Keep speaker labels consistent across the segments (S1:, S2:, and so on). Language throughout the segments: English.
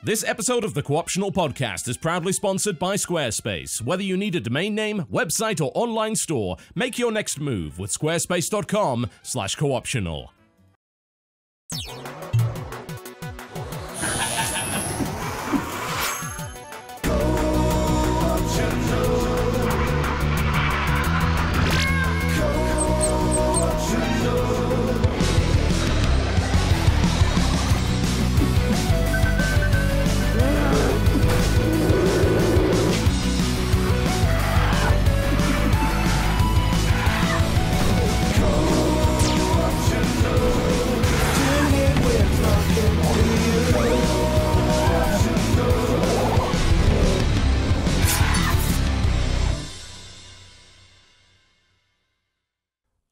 S1: This episode of the Co-optional Podcast is proudly sponsored by Squarespace. Whether you need a domain name, website, or online store, make your next move with squarespace.com/cooptional.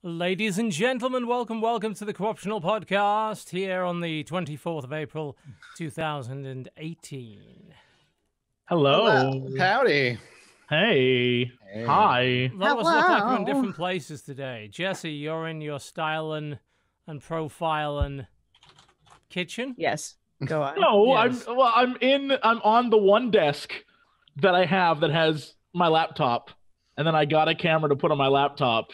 S2: Ladies and gentlemen, welcome to the Co-optional Podcast here on the 24th of April, 2018.
S3: Hello.
S4: Howdy.
S3: Hey. Hi.
S2: A lot of us look like we're in different places today. Jesse, you're in your styling and profiling kitchen?
S5: Yes. Go on.
S3: No,
S2: Yes.
S3: I'm on the one desk that I have that has my laptop, and then I got a camera to put on my laptop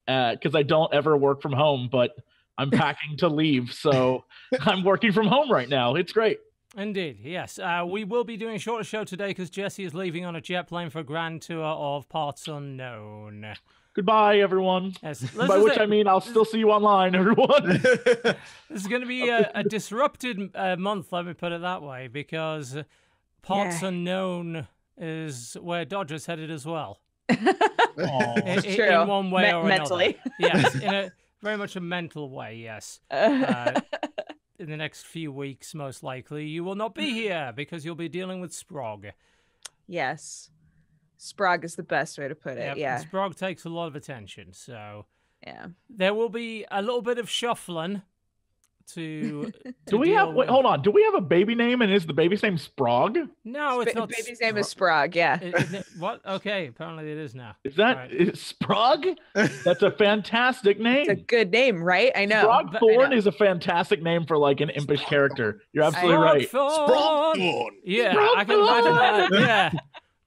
S3: because I don't ever work from home, but I'm packing to leave, so I'm working from home right now. It's great.
S2: Indeed, yes. We will be doing a shorter show today because Jesse is leaving on a jet plane for a grand tour of Parts Unknown.
S3: Goodbye, everyone.
S2: Yes.
S3: By which I mean I'll still see you online, everyone.
S2: This is going to be a disrupted month, let me put it that way, because Parts Unknown is where Dodger's headed as well. In one way or
S5: mentally.
S2: another. Yes, in a very much a mental way, yes. In the next few weeks, most likely, you will not be here because you'll be dealing with Sprog.
S5: Yes. Sprog is the best way to put it, yeah.
S2: Sprog takes a lot of attention, so
S5: yeah.
S2: there will be a little bit of shuffling to
S3: Do we have? Wait, hold on. Do we have a baby name, and is the baby's name Sprog?
S2: No, it's not.
S5: Baby's name is Sprog, yeah.
S2: What? Okay, apparently it is now.
S3: Is that Sprog? That's a fantastic name.
S5: It's a good name, right? I know.
S3: Sprogthorn is a fantastic name for like an impish character. You're absolutely right.
S2: Sprogthorn. Yeah, I can imagine that. Yeah.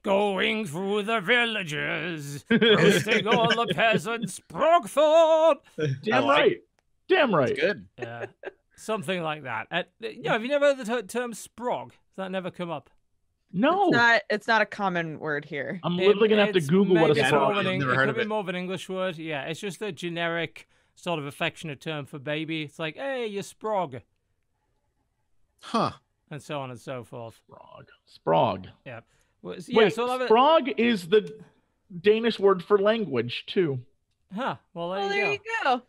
S2: Going through the villages, roasting all the peasants, Sprogthorn.
S3: Damn right. Damn right.
S4: That's good.
S2: Yeah, something like that. Have you never heard the term Sprog? Does that never come up?
S3: No.
S5: It's not a common word here.
S3: I'm literally going to have to Google what a Sprog is.
S2: It could be more of an English word. Yeah, it's just a generic sort of affectionate term for baby. It's like, hey, you're Sprog.
S4: Huh.
S2: And so on and so forth.
S3: Sprog.
S2: Yeah.
S3: Wait,
S2: so
S3: Sprog is the Danish word for language, too.
S2: Huh. Well, there
S5: There
S2: you
S5: you go.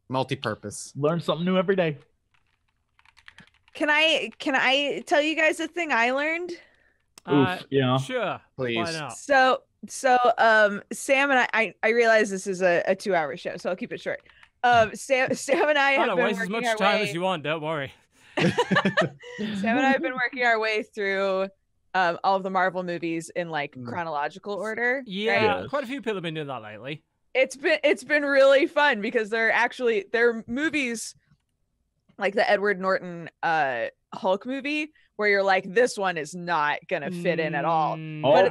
S4: Multi-purpose.
S3: Learn something new every day.
S5: Can I tell you guys a thing I learned?
S3: Oof, yeah.
S2: Sure.
S4: Please.
S2: Why not?
S5: So Sam and I realize this is a 2-hour show, so I'll keep it short. Sam and I have been
S2: waste as much time as you want, don't worry.
S5: Sam and I have been working our way through all of the Marvel movies in like chronological order.
S2: Yeah,
S5: right?
S2: quite a few people have been doing that lately.
S5: It's been really fun because they're movies like the Edward Norton Hulk movie where you're like, this one is not gonna fit in at all. But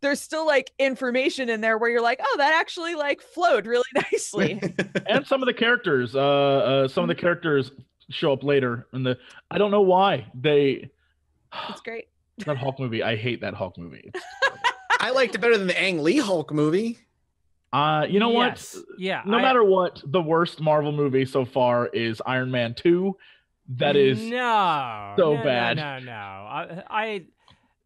S5: there's still like information in there where you're like, oh, that actually like flowed really nicely.
S3: And some of the characters show up later in the. I don't know why they.
S5: It's great.
S3: That Hulk movie. I hate that Hulk movie.
S4: I liked it better than the Ang Lee Hulk movie.
S3: You know what?
S2: Yeah.
S3: No matter what, the worst Marvel movie so far is Iron Man 2. That is so bad.
S2: No.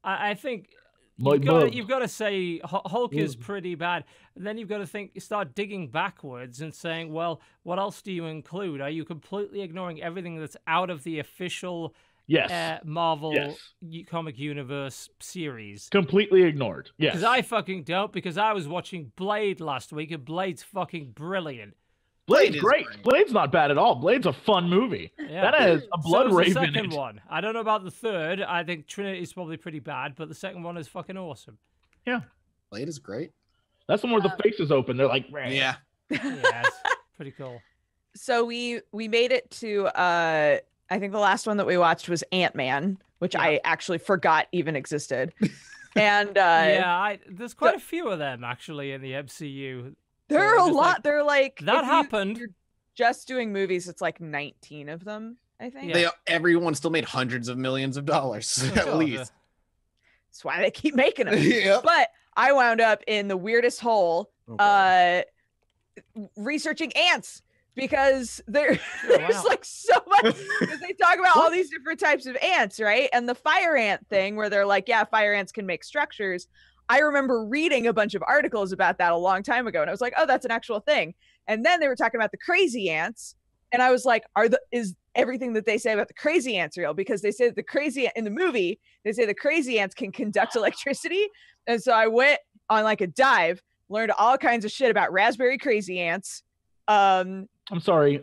S2: I think
S3: You've
S2: you've got to say Hulk is pretty bad. And then you've got to start digging backwards and saying, well, what else do you include? Are you completely ignoring everything that's out of the official Marvel comic universe series?
S3: Completely ignored. Yes.
S2: Because I fucking don't, because I was watching Blade last week, and Blade's fucking brilliant.
S3: Blade's great. Blade's not bad at all. Blade's a fun movie. Yeah. That has a blood raven
S2: the second
S3: in it.
S2: one. I don't know about the third. I think Trinity is probably pretty bad, but the second one is fucking awesome.
S3: Yeah.
S4: Blade is great.
S3: That's the one where the face is open. They're like, Rah.
S4: Yeah.
S2: Yeah, it's pretty cool.
S5: So we made it to I think the last one that we watched was Ant-Man, which I actually forgot even existed. And
S2: there's quite a few of them actually in the MCU.
S5: There are a lot. They're like
S2: that happened.
S5: You're just doing movies. It's like 19 of them, I think.
S4: Everyone still made hundreds of millions of dollars at least.
S5: That's why they keep making them.
S4: Yep.
S5: But I wound up in the weirdest hole, researching ants. Because there's like so much, because they talk about all these different types of ants, right? And the fire ant thing where they're like, yeah, fire ants can make structures. I remember reading a bunch of articles about that a long time ago. And I was like, oh, that's an actual thing. And then they were talking about the crazy ants. And I was like, is everything that they say about the crazy ants real? Because they say that the crazy in the movie, they say the crazy ants can conduct electricity. And so I went on like a dive, learned all kinds of shit about raspberry crazy ants.
S3: I'm sorry.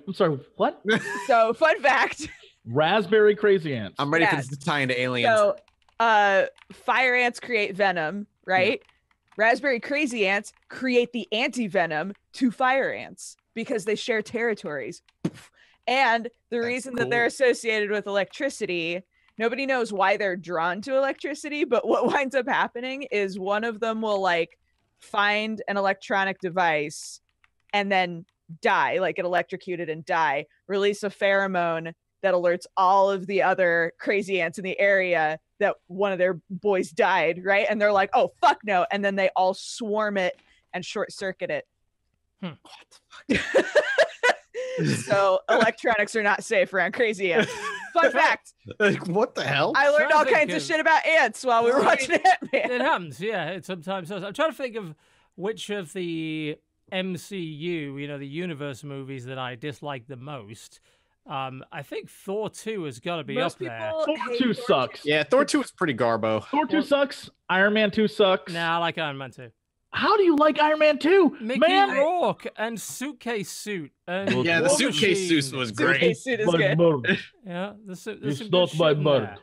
S3: What?
S5: So, fun fact.
S3: Raspberry crazy ants.
S4: I'm ready for this to tie into aliens.
S5: So, fire ants create venom, right? Yeah. Raspberry crazy ants create the anti-venom to fire ants because they share territories. And the reason that they're associated with electricity, nobody knows why they're drawn to electricity, but what winds up happening is one of them will like find an electronic device and then die, like get electrocuted and die, release a pheromone that alerts all of the other crazy ants in the area that one of their boys died, right? And they're like, oh, fuck no. And then they all swarm it and short circuit it.
S4: What the fuck?
S5: So electronics are not safe around crazy ants. Fun fact.
S4: Like, what the hell?
S5: I learned all kinds of shit about ants while we were watching Ant-Man.
S2: It happens, yeah. It sometimes does. I'm trying to think of which of the MCU, the universe movies that I dislike the most. I think Thor 2 has got to be up there.
S3: Thor 2 sucks.
S4: Yeah, Thor 2 is pretty garbo.
S3: Thor 2 sucks. Iron Man 2 sucks.
S2: Nah, I like Iron Man 2.
S3: How do you like Iron Man 2?
S2: Mickey Rourke and Suitcase Suit. And
S4: yeah, the Suitcase Suit was great.
S5: Suitcase Suit is good.
S2: Yeah, the
S3: it's not my bird.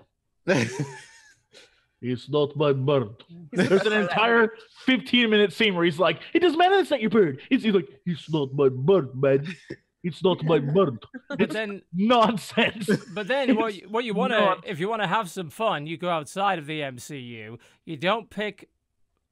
S3: It's not my bird. There's an entire 15-minute scene where he's like, it doesn't matter, it's not your bird. He's like, it's not my bird, man. It's not my bird.
S2: But then
S3: nonsense.
S2: But then what you want to, if you want to have some fun, you go outside of the MCU. You don't pick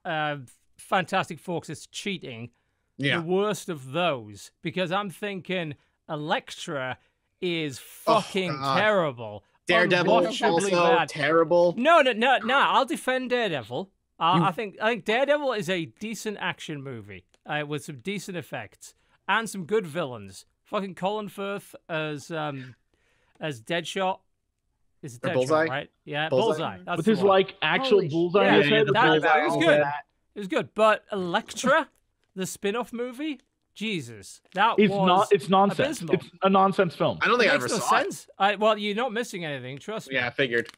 S2: Fantastic Four 'cause it's cheating.
S4: Yeah.
S2: The worst of those, because I'm thinking Elektra is fucking terrible.
S4: Daredevil also
S2: bad.
S4: Terrible.
S2: No. I'll defend Daredevil. I think Daredevil is a decent action movie with some decent effects and some good villains. Fucking Colin Firth as Deadshot. Is Deadshot,
S4: Bullseye?
S2: right? Yeah, Bullseye. That's
S3: with his like actual bullseye.
S2: Yeah,
S3: in his head.
S2: it was good. It was good, but Elektra, the spin-off movie. Jesus,
S3: it's nonsense.
S2: abysmal.
S3: It's a nonsense film.
S4: I don't think I
S2: Makes
S4: ever
S2: no
S4: saw
S2: sense. Well, you're not missing anything. Trust me.
S4: Yeah, I figured.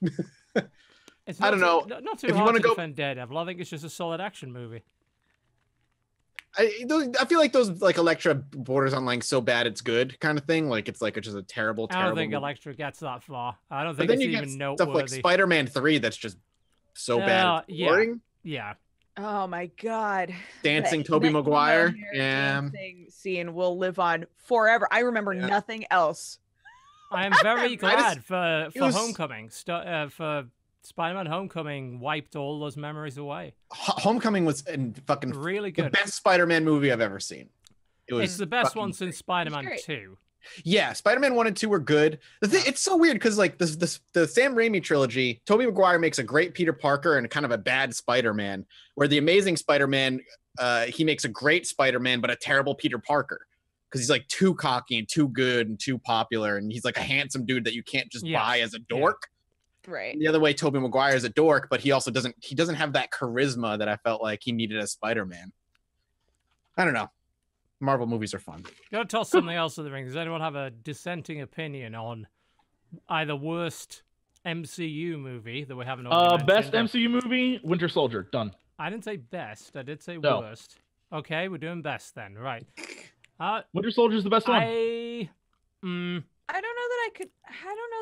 S2: It's
S4: I don't know.
S2: Not too
S4: If you
S2: hard
S4: wanna
S2: to
S4: go-
S2: defend Daredevil. I think it's just a solid action movie.
S4: I feel like those like Elektra borders on like so bad it's good kind of thing. Like it's like just a terrible.
S2: I don't think
S4: movie.
S2: Elektra gets that far. I don't
S4: But
S2: think
S4: then
S2: it's
S4: you get
S2: even
S4: stuff
S2: noteworthy.
S4: like Spider-Man 3 that's just so bad. It's boring.
S2: Yeah.
S5: Oh my god.
S4: Dancing
S5: That
S4: Tobey Maguire.
S5: hair
S4: Yeah.
S5: dancing scene will live on forever. I remember nothing else.
S2: I am very glad for
S4: was-
S2: Homecoming. For Spider-Man Homecoming wiped all those memories away.
S4: Homecoming was fucking
S2: Really
S4: the
S2: good.
S4: best Spider-Man movie I've ever seen.
S2: It's the best
S4: fucking
S2: one since Spider-Man
S5: great.
S2: 2.
S4: Yeah, Spider-Man 1 and 2 were good. The thing, it's so weird because like the Sam Raimi trilogy, Tobey Maguire makes a great Peter Parker and kind of a bad Spider-Man, where the Amazing Spider-Man, he makes a great Spider-Man but a terrible Peter Parker because he's like too cocky and too good and too popular, and he's like a handsome dude that you can't just buy as a dork.
S5: Right.
S4: And the other way, Tobey Maguire is a dork, but he also doesn't have that charisma that I felt like he needed as Spider-Man. I don't know. Marvel movies are fun.
S2: Gotta toss something else in the ring. Does anyone have a dissenting opinion on either worst MCU movie that we haven't already
S3: Best
S2: mentioned?
S3: MCU movie, Winter Soldier. Done.
S2: I didn't say best. I did say
S3: No.
S2: worst. Okay, we're doing best then. Right.
S3: Winter Soldier's the best one.
S5: I don't know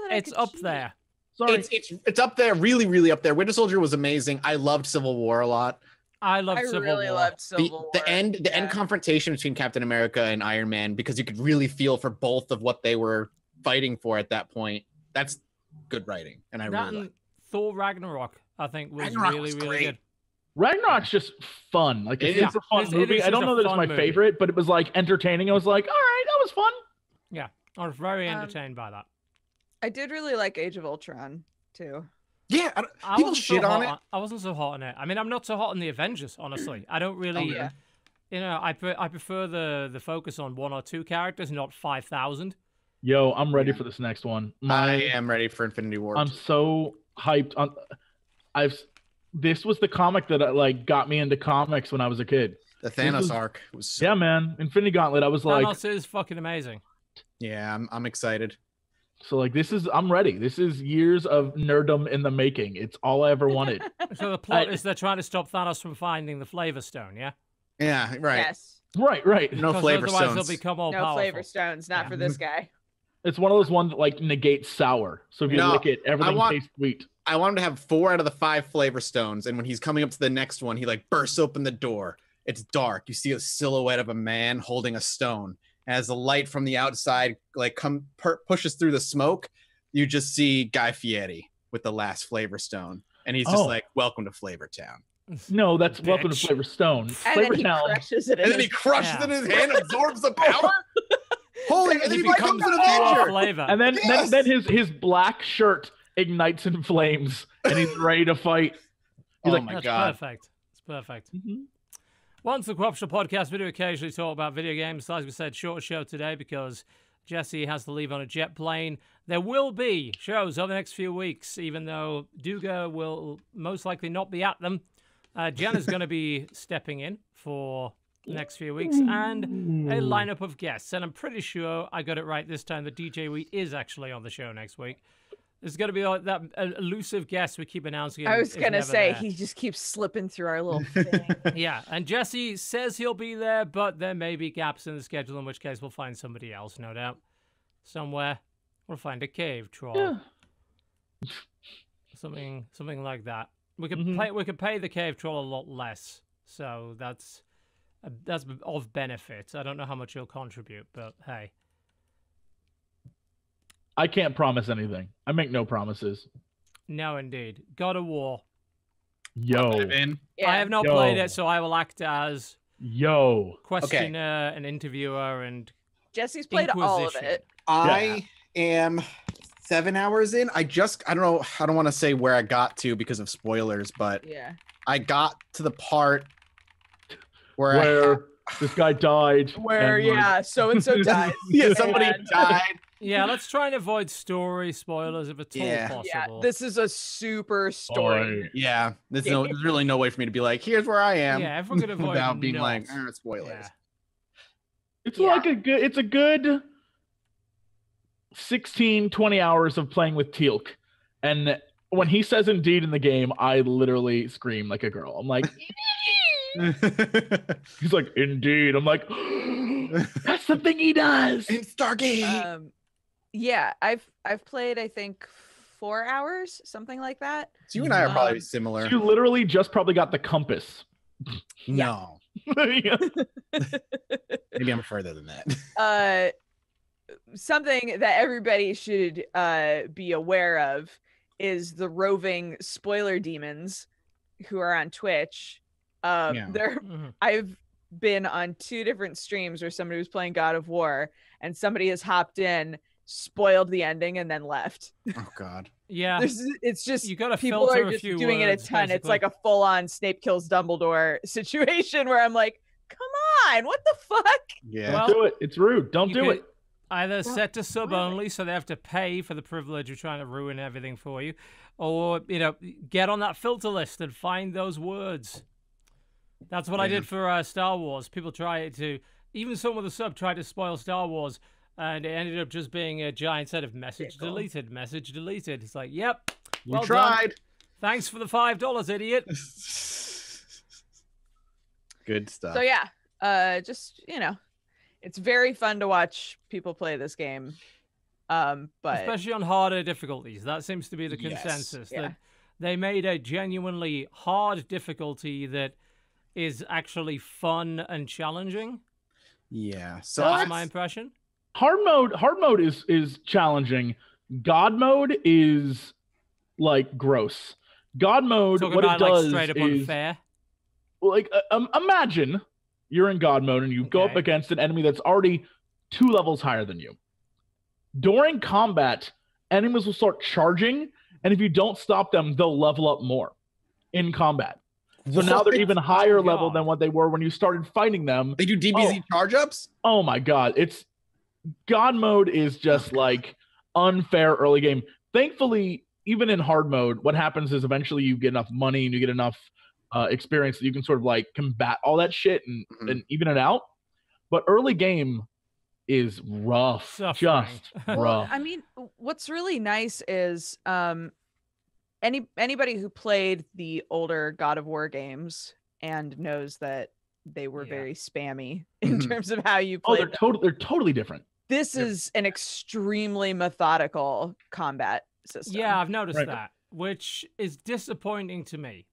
S5: that
S2: It's up there.
S3: Sorry.
S4: It's up there, really, really up there. Winter Soldier was amazing. I loved Civil War a lot.
S2: I love Civil
S5: really
S2: War.
S5: loved Civil War.
S4: The end confrontation between Captain America and Iron Man, because you could really feel for both of what they were fighting for at that point. that's good writing, and I
S2: That
S4: really
S2: and
S4: like.
S2: Thor Ragnarok, I think, was
S4: Ragnarok
S2: really
S4: was
S2: really
S4: great.
S2: good.
S3: Ragnarok's just fun. Like it's
S4: It
S3: a fun
S2: is.
S3: movie.
S2: It is
S3: I don't
S2: just
S3: know
S2: a
S3: that it's
S2: fun
S3: my
S2: movie.
S3: favorite, but it was like entertaining. I was like, all right, that was fun.
S2: Yeah, I was very entertained by that.
S5: I did really like Age of Ultron too.
S4: Yeah,
S2: I
S4: people
S2: wasn't
S4: shit
S2: so
S4: on
S2: hot
S4: it.
S2: I wasn't so hot on it. I mean, I'm not so hot on the Avengers, honestly. I don't really.
S5: yeah.
S2: You know, I prefer the focus on 1 or 2 characters, not 5,000.
S3: Yo, I'm ready for this next one.
S4: I am ready for Infinity War.
S3: I'm so hyped on. This was the comic that like got me into comics when I was a kid.
S4: The Thanos arc was. So,
S3: Yeah, man, Infinity Gauntlet. I was like,
S2: Thanos is fucking amazing.
S4: yeah, I'm excited.
S3: so like I'm ready. This is years of nerdom in the making. It's all I ever wanted.
S2: So the plot is they're trying to stop Thanos from finding the Flavor Stone, yeah?
S4: Yeah, right.
S5: Yes.
S3: Right.
S4: No
S2: Because
S4: flavor
S2: otherwise
S4: stones.
S2: they'll become all
S5: No
S2: powerful.
S5: flavor stones, not
S2: Yeah.
S5: for this guy.
S3: It's one of those ones that like negates sour. So if you
S4: No,
S3: lick it, everything tastes sweet.
S4: I want him to have 4 out of the 5 flavor stones, and when he's coming up to the next one, he like bursts open the door. It's dark. You see a silhouette of a man holding a stone. As the light from the outside like pushes through the smoke, you just see Guy Fieri with the last flavor stone, and he's just like, "Welcome to Flavor Town."
S3: No, that's Welcome to
S2: Bitch.
S3: Flavor Stone.
S5: And
S3: Flavor
S5: then he
S3: Town.
S5: crushes it in
S4: And then he
S5: his-
S4: crushes
S2: Yeah.
S4: it in his hand, absorbs the power. Holy! And then he becomes an
S2: pure
S4: Avenger.
S2: flavor.
S3: And then,
S4: Yes!
S3: then his black shirt ignites in flames, and he's ready to fight. He's
S4: Oh
S3: like,
S4: my
S2: That's
S4: god!
S2: perfect. It's perfect. Once the Corruption Podcast, we do occasionally talk about video games. As we said, shorter show today because Jesse has to leave on a jet plane. There will be shows over the next few weeks, even though Duga will most likely not be at them. Jenna's going to be stepping in for the next few weeks, and a lineup of guests. And I'm pretty sure I got it right this time that DJ Wheat is actually on the show next week. There's going to be like that elusive guest we keep announcing.
S5: I was
S2: is
S5: gonna
S2: never
S5: say
S2: there.
S5: he just keeps slipping through our little thing.
S2: Yeah, and Jesse says he'll be there, but there may be gaps in the schedule, in which case we'll find somebody else, no doubt. Somewhere. We'll find a cave troll.
S3: Yeah.
S2: Something like that. We could pay the cave troll a lot less. So that's of benefit. I don't know how much he'll contribute, but hey.
S3: I can't promise anything. I make no promises.
S2: No, indeed. God of War.
S3: Yo.
S5: Yeah.
S2: I have not played it, so I will act as questioner and interviewer and
S5: Jesse's played all of it.
S4: I am 7 hours in. I don't know. I don't want to say where I got to because of spoilers, but
S5: Yeah.
S4: I got to the part where
S3: this guy died.
S5: Where
S3: and, like,
S5: so and so died.
S4: yeah, somebody
S5: And-
S4: died.
S2: yeah, let's try and avoid story spoilers if at all
S4: Yeah.
S2: possible.
S5: Yeah, this is a super story.
S4: Yeah, there's really no way for me to be like, here's where I am.
S2: Yeah, if we're gonna avoid
S4: without being like,
S2: not.
S4: spoilers.
S2: Yeah.
S3: It's like a good 16, 20 hours of playing with Teal'c. And when he says indeed in the game, I literally scream like a girl. I'm like, he's like, indeed. I'm like, that's the thing he does.
S4: In Stargate.
S5: Yeah, I've played I think 4 hours, something like that.
S4: So you and I are probably similar.
S3: You literally just probably got the compass.
S4: No.
S3: Yeah.
S4: Maybe I'm further than that.
S5: Something that everybody should be aware of is the roving spoiler demons who are on Twitch. They're I've been on 2 different streams where somebody was playing God of War and somebody has hopped in, spoiled the ending, and then left.
S4: Oh God.
S2: Yeah.
S5: It's just
S2: You gotta
S5: people
S2: filter
S5: are
S2: a
S5: just
S2: few
S5: doing it
S2: words,
S5: a ton. It's
S2: basically.
S5: like a full-on Snape kills Dumbledore situation where I'm like, come on, what the fuck?
S4: Yeah.
S2: Well,
S3: Don't do it. It's rude. Don't
S2: you
S3: do
S2: could
S3: it.
S2: Either set to sub only, so they have to pay for the privilege of trying to ruin everything for you, or get on that filter list and find those words. That's what I did for Star Wars. People try to, even some of the sub tried to spoil Star Wars, and it ended up just being a giant set of message deleted, message deleted. It's like, yep, well
S4: you tried.
S2: done. Thanks for the $5, idiot.
S4: Good stuff.
S5: So yeah, just it's very fun to watch people play this game. But
S2: Especially on harder difficulties. That seems to be the
S4: Yes.
S2: consensus.
S5: Yeah.
S2: That they made a genuinely hard difficulty that is actually fun and challenging.
S4: Yeah. So
S2: That's my impression.
S3: Hard mode is challenging, God mode is like gross. God mode,
S2: Talking
S3: what
S2: about
S3: it does
S2: like straight up
S3: is
S2: unfair.
S3: like imagine you're in God mode and you go up against an enemy that's already 2 levels higher than you. During combat, enemies will start charging, and if you don't stop them, they'll level up more in combat. So now they're even higher level than what they were when you started fighting them.
S4: They do DBZ charge ups?
S3: Oh my god, it's God mode is just like unfair early game. Thankfully, even in hard mode, what happens is eventually you get enough money and you get enough experience that you can sort of like combat all that shit and even it out. But early game is rough.
S2: Suffering.
S3: Just
S5: Well,
S3: rough.
S5: I mean, what's really nice is anybody who played the older God of War games and knows that they were very spammy in terms of how you play.
S3: They're totally different.
S5: This is an extremely methodical combat system.
S2: Yeah, I've noticed that, which is disappointing to me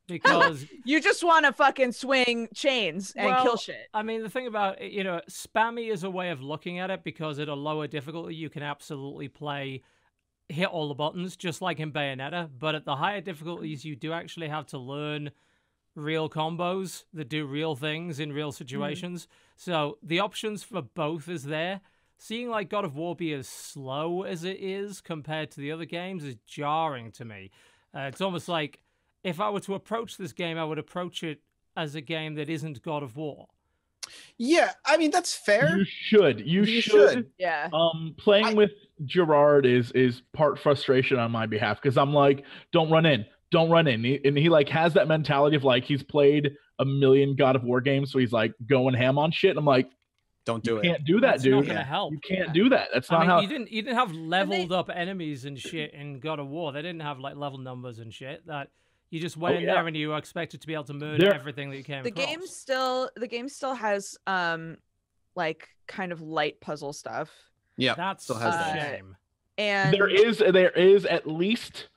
S2: because
S5: you just want to fucking swing chains and kill shit.
S2: I mean, the thing about it, spammy is a way of looking at it because at a lower difficulty, you can absolutely hit all the buttons, just like in Bayonetta. But at the higher difficulties, you do actually have to learn real combos that do real things in real situations. So the options for both is there. Seeing like God of War be as slow as it is compared to the other games is jarring to me. It's almost like if I were to approach this game, I would approach it as a game that isn't God of War.
S4: Yeah, I mean, that's fair.
S3: You should. You should.
S5: Yeah.
S3: Playing with Gerard is part frustration on my behalf because I'm like, don't run in. Don't run in. And he like has that mentality of like he's played a million God of War games, so he's like going ham on shit. And I'm like,
S4: don't do it.
S3: You can't do that,
S2: That's
S3: dude.
S2: not gonna help.
S3: You can't do that. That's not
S2: I mean,
S3: how.
S2: You didn't have leveled up enemies and shit in God of War. They didn't have like level numbers and shit. That you just went in there and you were expected to be able to murder everything that you came across.
S5: The game still has like kind of light puzzle stuff.
S4: Yeah,
S2: that's
S4: still has
S2: a
S4: that.
S2: shame.
S5: And
S3: there is at least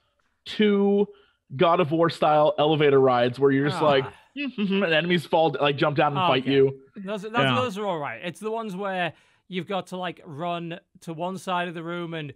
S3: 2 God of War style elevator rides where you're just like and enemies fall like jump down and fight you.
S2: Those are all right. It's the ones where you've got to like run to one side of the room and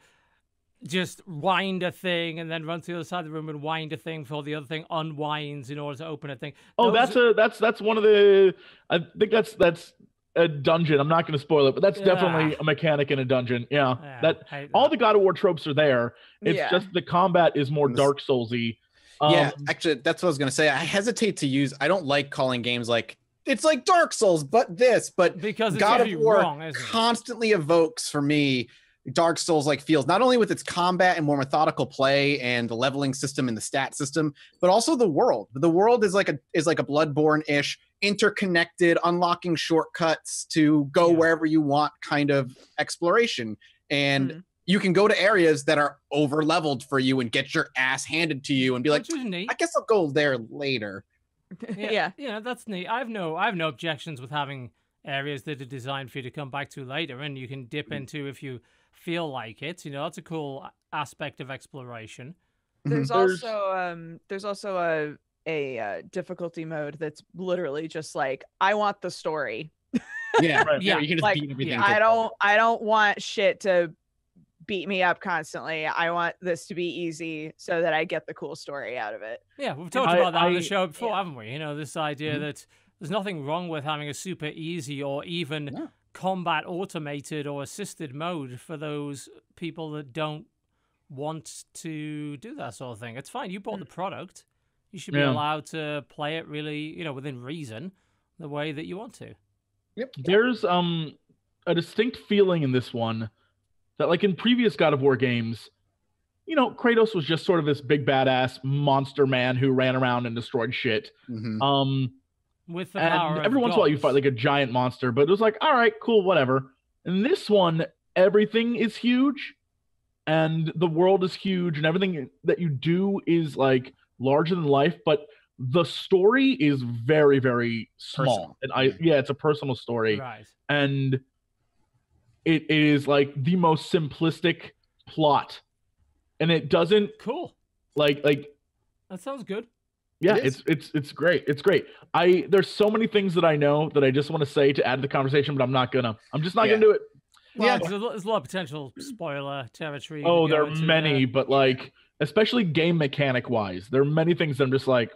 S2: just wind a thing and then run to the other side of the room and wind a thing before the other thing unwinds in order to open a thing.
S3: That's one of the I think that's a dungeon. I'm not going to spoil it, but that's definitely a mechanic in a dungeon. That all the God of War tropes are there. It's just the combat is more Dark Souls-y.
S4: Actually, that's what I was going to say. I hesitate to use. I don't like calling games like it's like Dark Souls, but because God of War constantly evokes for me Dark Souls like feels, not only with its combat and more methodical play and the leveling system and the stat system, but also the world. The world is like a Bloodborne-ish, interconnected, unlocking shortcuts to go wherever you want kind of exploration. And you can go to areas that are over leveled for you and get your ass handed to you and be like, I guess I'll go there later.
S2: Yeah, that's neat. I have no objections with having areas that are designed for you to come back to later and you can dip into if you feel like it. That's a cool aspect of exploration.
S5: There's also a difficulty mode that's literally just like, I want the story.
S4: Yeah, right. You can just
S5: like,
S4: beat everything.
S5: I don't want shit to beat me up constantly. I want this to be easy so that I get the cool story out of it.
S2: Yeah, we've talked about that on the show before, haven't we? This idea that there's nothing wrong with having a super easy or even combat automated or assisted mode for those people that don't want to do that sort of thing. It's fine. You bought the product. You should be allowed to play it really, within reason, the way that you want to.
S4: Yep.
S3: There's a distinct feeling in this one that, like in previous God of War games, Kratos was just sort of this big badass monster man who ran around and destroyed shit.
S2: With the power
S3: and every once in a while you fight like a giant monster, but it was like, all right, cool, whatever. In this one, everything is huge, and the world is huge, and everything that you do is like larger than life, but the story is very, very small.
S4: Personal.
S3: And it's a personal story.
S2: Right.
S3: And it is like the most simplistic plot. And it doesn't like
S2: that sounds good.
S3: Yeah, it's great. It's great. There's so many things that I know that I just want to say to add to the conversation, but I'm just not gonna do it.
S2: Well, there's a lot of potential spoiler territory.
S3: Oh, there are many, but like, especially game mechanic wise, there are many things that I'm just like,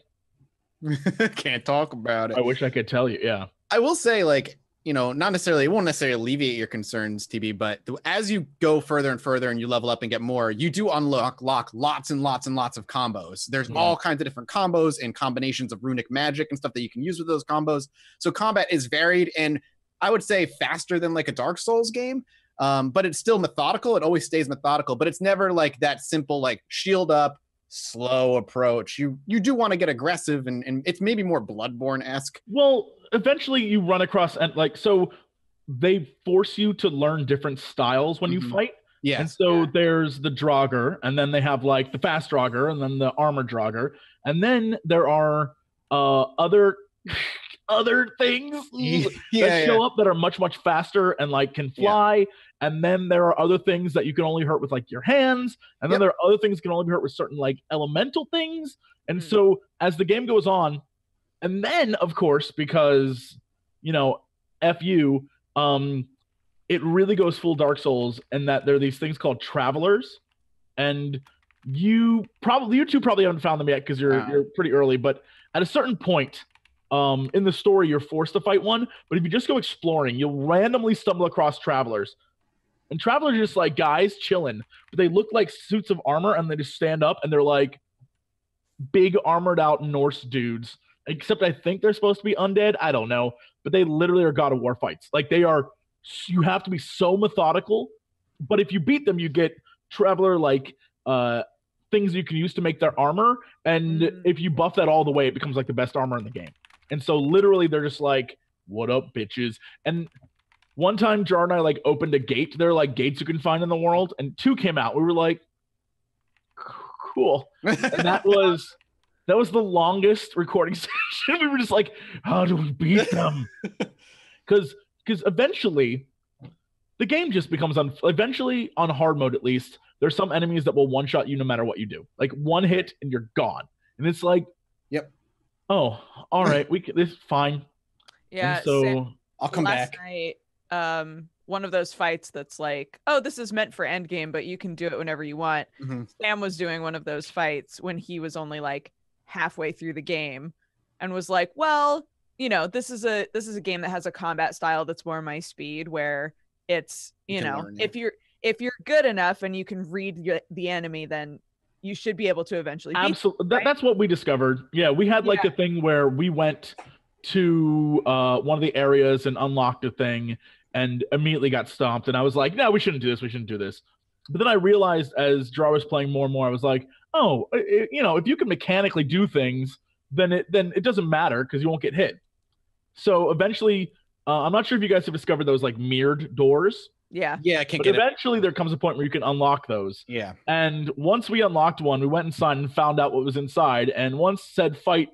S4: can't talk about it.
S3: I wish I could tell you. Yeah.
S4: I will say, like, you know, not necessarily, it won't necessarily alleviate your concerns, TB, but as you go further and further and you level up and get more, you do unlock lots and lots and lots of combos. There's all kinds of different combos and combinations of runic magic and stuff that you can use with those combos. So combat is varied and I would say faster than like a Dark Souls game, but it's still methodical. It always stays methodical, but it's never like that simple, like shield up, slow approach. You do want to get aggressive and it's maybe more Bloodborne-esque.
S3: Well, eventually you run across, and like, so they force you to learn different styles when you fight.
S4: Yeah.
S3: And so there's the Draugr, and then they have like the fast Draugr, and then the armor Draugr, and then there are other things that show up that are much faster and like can fly. And then there are other things that you can only hurt with like your hands, and then there are other things that can only be hurt with certain like elemental things. And so as the game goes on, and then of course, because you know, F you, it really goes full Dark Souls, and that there are these things called travelers, and you two probably haven't found them yet because you're pretty early, but at a certain point in the story, you're forced to fight one. But if you just go exploring, you'll randomly stumble across travelers. And travelers are just like guys chilling, but they look like suits of armor, and they just stand up, and they're like big armored out Norse dudes. Except I think they're supposed to be undead. I don't know, but they literally are God of War fights. Like they are, you have to be so methodical. But if you beat them, you get traveler like things you can use to make their armor, and if you buff that all the way, it becomes like the best armor in the game. And so literally, they're just like, "What up, bitches?" And one time, Jar and I like opened a gate. There are like gates you can find in the world, and 2 came out. We were like, "Cool," and that was the longest recording session. We were just like, "How do we beat them?" Because eventually, the game just becomes eventually on hard mode at least. There's some enemies that will one shot you no matter what you do. Like one hit and you're gone, and it's like,
S4: "Yep,
S3: oh, all right, this is fine."
S5: Yeah.
S3: And so
S4: I'll come
S5: last
S4: back.
S5: Night, one of those fights that's like, oh, this is meant for endgame, but you can do it whenever you want. Sam was doing one of those fights when he was only like halfway through the game, and was like, well, you know, this is a game that has a combat style that's more my speed, where it's, you know, if you're good enough and you can read the enemy, then you should be able to eventually beat
S3: absolutely
S5: them, right?
S3: That's what we discovered. Yeah, we had like a thing where we went to one of the areas and unlocked a thing and immediately got stomped, and I was like, no, we shouldn't do this. But then I realized as Draw was playing more and more, I was like, oh, you know, if you can mechanically do things, then it doesn't matter because you won't get hit. So eventually, I'm not sure if you guys have discovered those like mirrored doors.
S5: Yeah,
S4: I can't
S3: but
S4: get
S3: eventually there comes a point where you can unlock those.
S4: Yeah.
S3: And once we unlocked one, we went inside and found out what was inside. And once said fight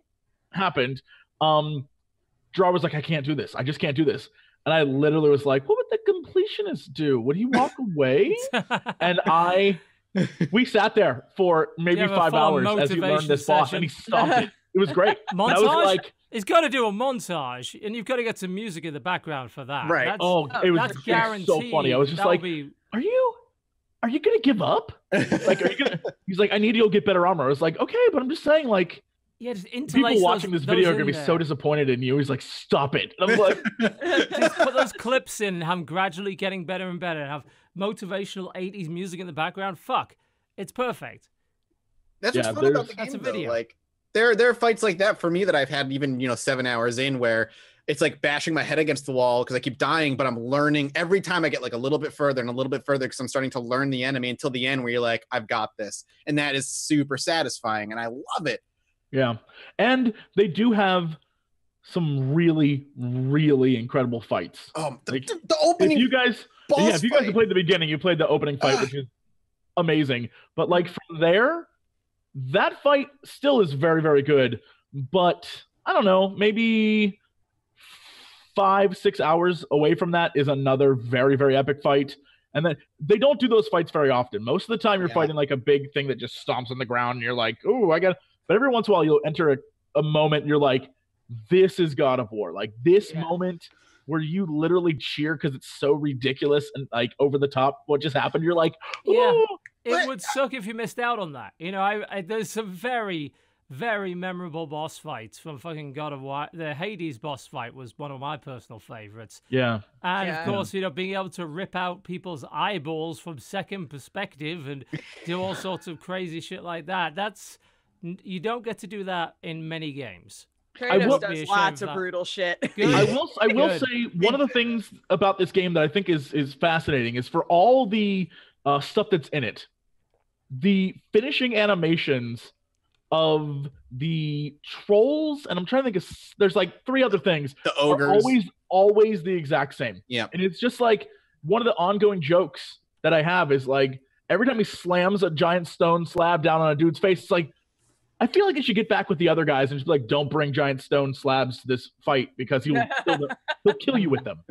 S3: happened, Draw was like, I can't do this. I just can't do this. And I literally was like, what would the completionist do? Would he walk away? And we sat there for maybe 5 hours as he learned this boss, and he stomped it. It was great.
S2: Montage?
S3: I was like,
S2: he's got to do a montage, and you've got to get some music in the background for that.
S4: Right.
S3: It was
S2: guaranteed.
S3: So funny. I was just like, are you gonna give up? Like, are you gonna? He's like, I need you to get better armor. I was like, okay, but I'm just saying, like,
S2: yeah, just
S3: people watching this video are gonna be so disappointed in you. He's like, stop it. And I'm like,
S2: just put those clips in. I'm gradually getting better and better. And have motivational 80s music in the background. Fuck, it's perfect.
S4: That's what's fun about the game, though.
S2: Video.
S4: Like, there are fights like that for me that I've had even, 7 hours in, where it's like bashing my head against the wall because I keep dying, but I'm learning every time I get like a little bit further and a little bit further because I'm starting to learn the enemy until the end where you're like, I've got this. And that is super satisfying and I love it.
S3: Yeah. And they do have some really, really incredible fights.
S4: The opening.
S3: If you guys have played the beginning, you played the opening fight, which is amazing. But like from there, that fight still is very, very good. But I don't know, maybe 5-6 hours away from that is another very, very epic fight. And then they don't do those fights very often. Most of the time you're fighting like a big thing that just stomps on the ground and you're like, oh, but every once in a while you'll enter a moment and you're like, this is God of War. Like this moment where you literally cheer because it's so ridiculous and like over the top what just happened. You're like,
S2: yeah,
S3: ooh.
S2: it would suck if you missed out on that. You know, I there's some very, very memorable boss fights from fucking God of War. The Hades boss fight was one of my personal favorites.
S3: Yeah.
S2: And of course, you know, being able to rip out people's eyeballs from second perspective and do all sorts of crazy shit like that. You don't get to do that in many games.
S5: Kratos does lots of brutal shit.
S3: I will say one of the things about this game that I think is fascinating is for all the stuff that's in it, the finishing animations of the trolls, and I'm trying to think of, there's like 3 other things.
S4: The ogres.
S3: Are always the exact same.
S4: Yeah.
S3: And it's just like one of the ongoing jokes that I have is like every time he slams a giant stone slab down on a dude's face, it's like, I feel like he should get back with the other guys and just be like, don't bring giant stone slabs to this fight because he'll kill you with them.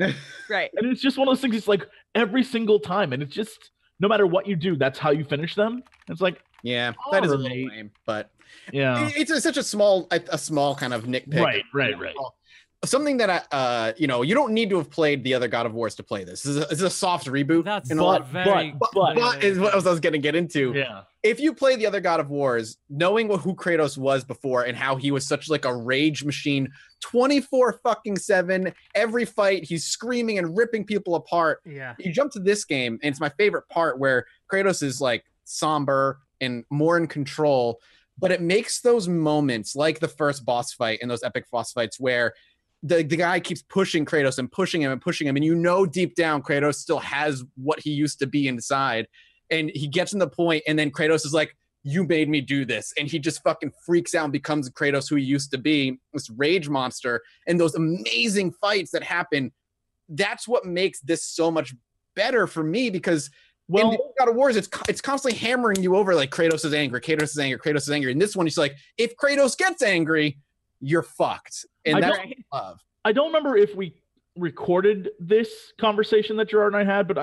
S5: Right.
S3: And it's just one of those things. It's like every single time, and it's just no matter what you do, that's how you finish them. It's like,
S4: yeah, that is a little lame, but
S3: yeah,
S4: it's such a small kind of nitpick.
S3: Right.
S4: Something that you know, you don't need to have played the other God of Wars to play this. This is a soft reboot.
S2: That's
S4: but is what I was going to get into.
S3: Yeah.
S4: If you play the other God of Wars, knowing who Kratos was before and how he was such like a rage machine, 24/7, every fight he's screaming and ripping people apart.
S2: Yeah.
S4: You jump to this game, and it's my favorite part where Kratos is like somber and more in control, but it makes those moments like the first boss fight and those epic boss fights where the guy keeps pushing Kratos and pushing him, and you know deep down Kratos still has what he used to be inside, and he gets in the point, and then Kratos is like, you made me do this, and he just fucking freaks out and becomes Kratos who he used to be, this rage monster. And those amazing fights that happen, that's what makes this so much better for me, because in the God of Wars, it's constantly hammering you over like Kratos is angry, and this one it's like, if Kratos gets angry, you're fucked. And that's what I love.
S3: I don't remember if we recorded this conversation that Gerard and I had, but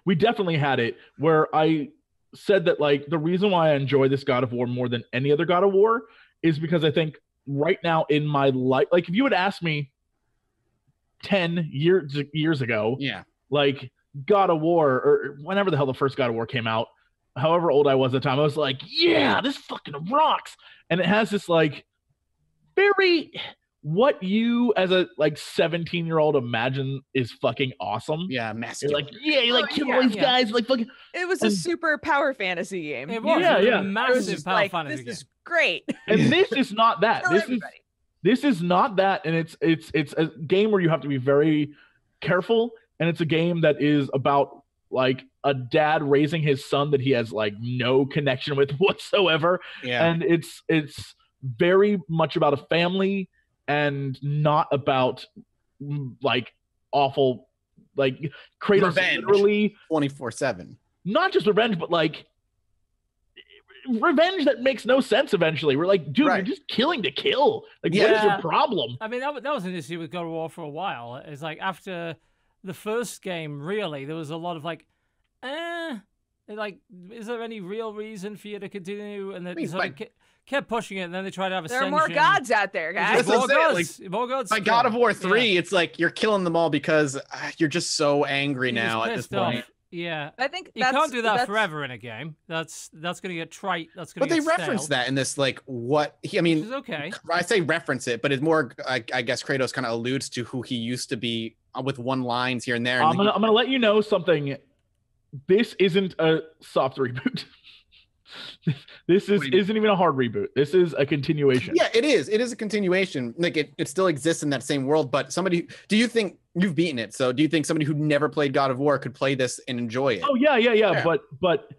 S3: we definitely had it where I said that like the reason why I enjoy this God of War more than any other God of War is because I think right now in my life, like if you had asked me 10 years ago, like God of War or whenever the hell the first God of War came out, however old I was at the time, I was like, yeah, this fucking rocks. And it has this like very what you as a like 17-year-old imagine is fucking awesome.
S4: Yeah, masculine.
S3: You're like, yeah, you like kill these guys, like fucking.
S5: It was a super power fantasy game.
S2: It was massive power fantasy game.
S5: This is great.
S3: And this is not that. This is not that, and it's a game where you have to be very careful, and it's a game that is about like a dad raising his son that he has like no connection with whatsoever.
S4: Yeah.
S3: And it's very much about a family and not about like awful like Kratos literally
S4: 24/7.
S3: Not just revenge, but like revenge that makes no sense eventually. We're like, dude, you're just killing to kill. Like, what is your problem?
S2: I mean, that was an issue with God of War for a while. It's like after the first game, really, there was a lot of like, like, is there any real reason for you to continue? And then kept pushing it, and then they tried to have a
S5: There are more gods out there, guys.
S2: More gods.
S4: By God of War 3, it's like you're killing them all because you're just so angry now at this point.
S2: Yeah,
S5: I think
S2: you can't do that forever in a game. That's going to get trite. That's going to.
S4: But they reference that in this, like what I mean.
S2: Which is okay.
S4: I say reference it, but it's more. I guess Kratos kind of alludes to who he used to be with one lines here and there.
S3: I'm gonna let you know something. This isn't a soft reboot. This isn't even a hard reboot. This is a continuation.
S4: Yeah, it is. It is a continuation. Like it still exists in that same world. But do you think you've beaten it? So do you think somebody who never played God of War could play this and enjoy it?
S3: Oh yeah. But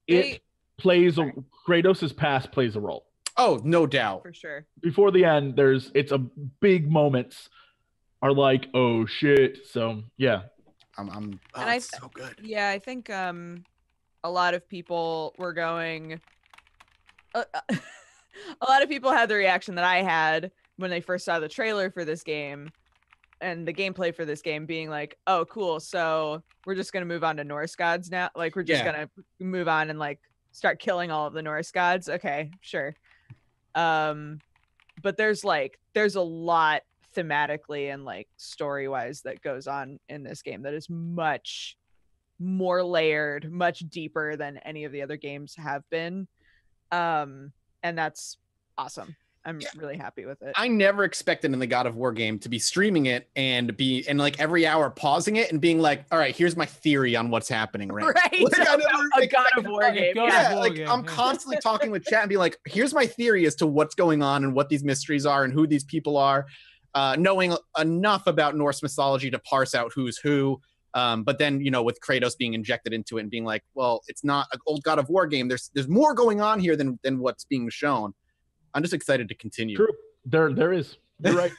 S3: it plays Kratos' past plays a role.
S4: Oh, no doubt.
S5: For sure.
S3: Before the end, it's a big moments are like, oh shit. So yeah.
S4: It's so good.
S5: Yeah, I think a lot of people were going a lot of people had the reaction that I had when they first saw the trailer for this game and the gameplay for this game being like, oh cool, so we're just gonna move on to Norse gods now, like we're just gonna move on and like start killing all of the Norse gods. Okay, sure. But there's a lot thematically and like story wise that goes on in this game that is much more layered, much deeper than any of the other games have been. And that's awesome. I'm really happy with it.
S4: I never expected in the God of War game to be streaming it and like every hour pausing it and being like, all right, here's my theory on what's happening right
S5: Right.
S4: Like,
S5: a God of War game.
S4: I'm constantly talking with chat and being like, here's my theory as to what's going on and what these mysteries are and who these people are, knowing enough about Norse mythology to parse out who's who. But then, you know, with Kratos being injected into it and being like, well, it's not an old God of War game. There's more going on here than what's being shown. I'm just excited to continue.
S3: True. There is. You're right.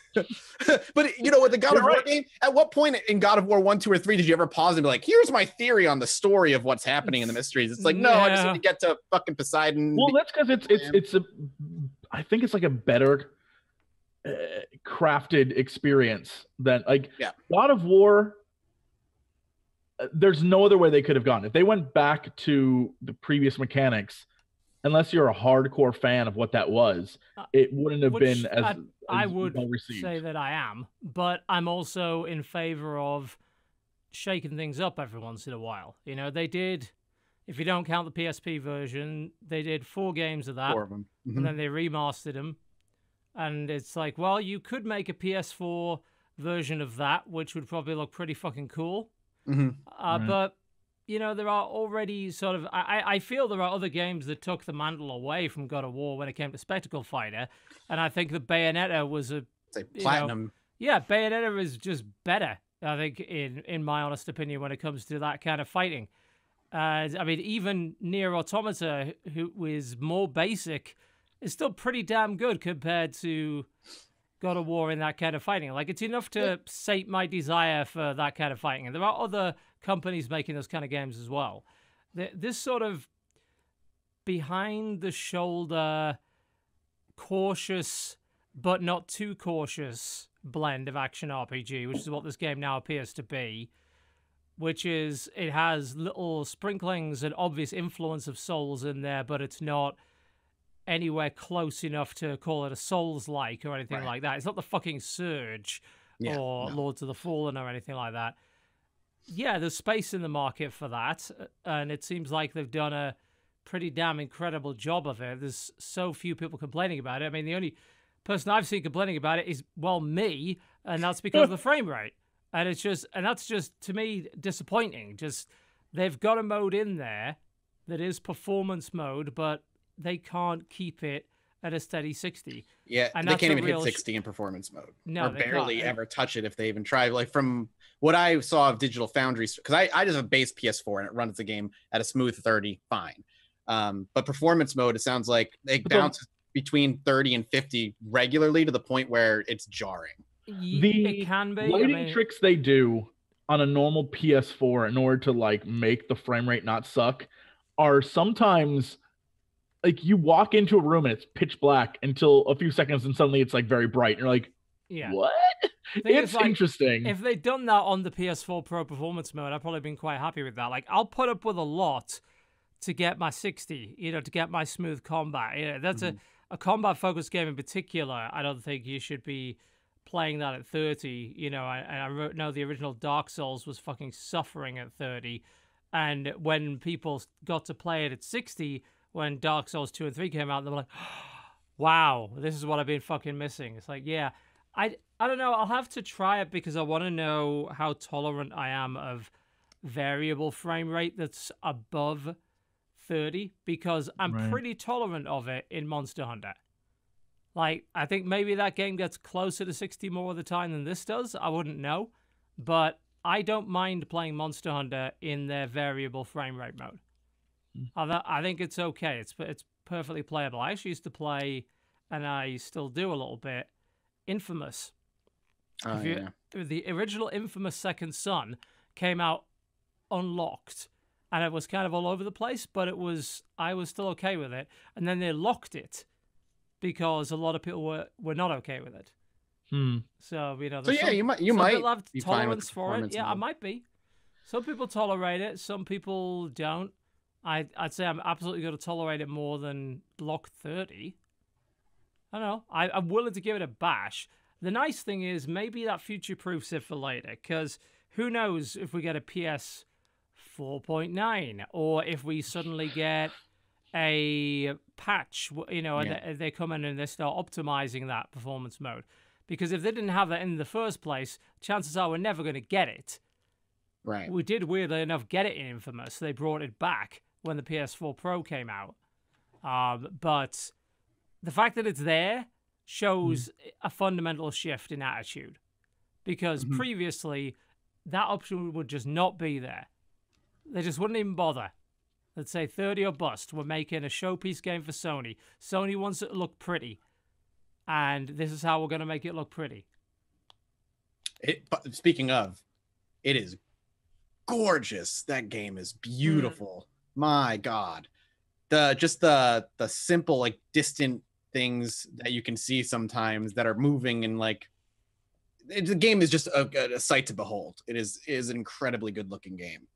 S4: But, you know, with the God of War game, at what point in God of War 1, 2, or 3 did you ever pause and be like, here's my theory on the story of what's happening in the mysteries? It's like, no, I just need to get to fucking Poseidon.
S3: Well, that's because it's I think it's like a better crafted experience than like God of War. There's no other way they could have gone. If they went back to the previous mechanics, unless you're a hardcore fan of what that was, it wouldn't have been as
S2: I would
S3: well received.
S2: say that I am, but I'm also in favor of shaking things up every once in a while. You know, they did, if you don't count the PSP version, they did 4 games of that,
S4: 4 of them.
S2: And then they remastered them. And it's like, well, you could make a PS4 version of that, which would probably look pretty fucking cool. But, you know, there are already sort of... I feel there are other games that took the mantle away from God of War when it came to Spectacle Fighter, and I think the Bayonetta was a...
S4: It's like platinum.
S2: Bayonetta is just better, I think, in my honest opinion, when it comes to that kind of fighting. I mean, even Nier Automata, who is more basic, is still pretty damn good compared to God of War in that kind of fighting. Like, it's enough to sate my desire for that kind of fighting. And there are other companies making those kind of games as well. This sort of behind-the-shoulder, cautious, but not too cautious blend of action RPG, which is what this game now appears to be, which is it has little sprinklings and obvious influence of Souls in there, but it's not anywhere close enough to call it a Souls-like or anything like that. It's not the fucking Surge or Lords of the Fallen or anything like that. Yeah, there's space in the market for that, and it seems like they've done a pretty damn incredible job of it. There's so few people complaining about it. I mean, the only person I've seen complaining about it is, well, me, and that's because of the frame rate. And it's just, and that's just, to me, disappointing. Just, they've got a mode in there that is performance mode, but they can't keep it at a steady 60.
S4: Yeah, and they can't even hit 60 in performance mode.
S2: No,
S4: or barely ever touch it if they even try. Like, from what I saw of Digital Foundry, because I just have a base PS4 and it runs the game at a smooth 30, fine. But performance mode, it sounds like they bounce between 30 and 50 regularly to the point where it's jarring.
S2: It can be.
S3: Lighting tricks they do on a normal PS4 in order to like make the frame rate not suck are sometimes like you walk into a room and it's pitch black until a few seconds and suddenly it's like very bright and you're like, what? It's like, interesting.
S2: If they'd done that on the PS4 Pro Performance mode, I'd probably been quite happy with that. Like, I'll put up with a lot to get my 60, you know, to get my smooth combat. You know, that's a combat-focused game in particular. I don't think you should be playing that at 30. You know, I know the original Dark Souls was fucking suffering at 30. And when people got to play it at 60, when Dark Souls 2 and 3 came out, they were like, wow, this is what I've been fucking missing. It's like, yeah, I don't know. I'll have to try it because I want to know how tolerant I am of variable frame rate that's above 30, because I'm pretty tolerant of it in Monster Hunter. Like, I think maybe that game gets closer to 60 more of the time than this does. I wouldn't know. But I don't mind playing Monster Hunter in their variable frame rate mode. I think it's okay. It's perfectly playable. I actually used to play, and I still do a little bit, Infamous. The original Infamous Second Son came out unlocked, and it was kind of all over the place, but I was still okay with it. And then they locked it because a lot of people were not okay with it. So, you know,
S4: you might
S2: have tolerance for it. Yeah, I might be. Some people tolerate it, some people don't. I'd say I'm absolutely going to tolerate it more than lock 30. I don't know. I'm willing to give it a bash. The nice thing is maybe that future-proofs it for later, because who knows if we get a PS 4.9 or if we suddenly get a patch, you know, and they come in and they start optimizing that performance mode. Because if they didn't have that in the first place, chances are we're never going to get it.
S4: Right.
S2: We did, weirdly enough, get it in Infamous. They brought it back when the PS4 Pro came out. But the fact that it's there shows a fundamental shift in attitude. Because previously, that option would just not be there. They just wouldn't even bother. Let's say 30 or bust. We're making a showpiece game for Sony. Sony wants it to look pretty. And this is how we're going to make it look pretty.
S4: Speaking of, it is gorgeous. That game is beautiful. My God. The simple, like, distant things that you can see sometimes that are moving and, like, the game is just a sight to behold. It is an incredibly good looking game.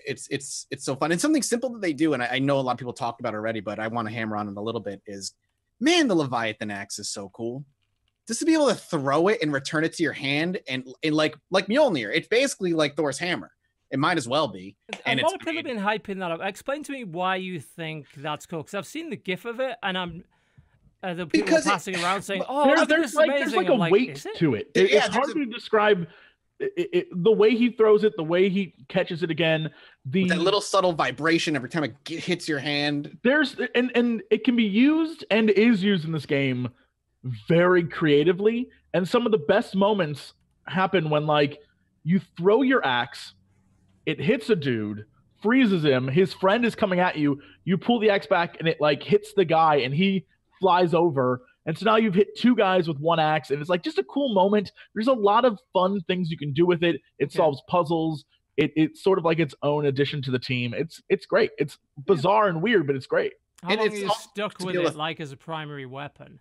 S4: It's so fun. And something simple that they do, and I know a lot of people talked about it already, but I want to hammer on it a little bit, is, man, the Leviathan axe is so cool. Just to be able to throw it and return it to your hand, and like Mjolnir, it's basically like Thor's hammer. It might as well be. And
S2: a lot of people have been hyping that up. Explain to me why you think that's cool, because I've seen the GIF of it, and I'm the people passing around saying, "Oh,
S3: there's
S2: amazing."
S3: a weight to it. It's hard to describe. The way he throws it, the way he catches it again,
S4: that little subtle vibration every time it hits your hand.
S3: And it can be used and is used in this game very creatively. And some of the best moments happen when, like, you throw your axe, it hits a dude, freezes him, his friend is coming at you, you pull the axe back and it, like, hits the guy and he flies over. And so now you've hit two guys with one axe, and it's like just a cool moment. There's a lot of fun things you can do with it. It solves puzzles. It's sort of like its own addition to the team. It's great. It's bizarre and weird, but it's great.
S2: How long are you stuck with it, like, as a primary weapon?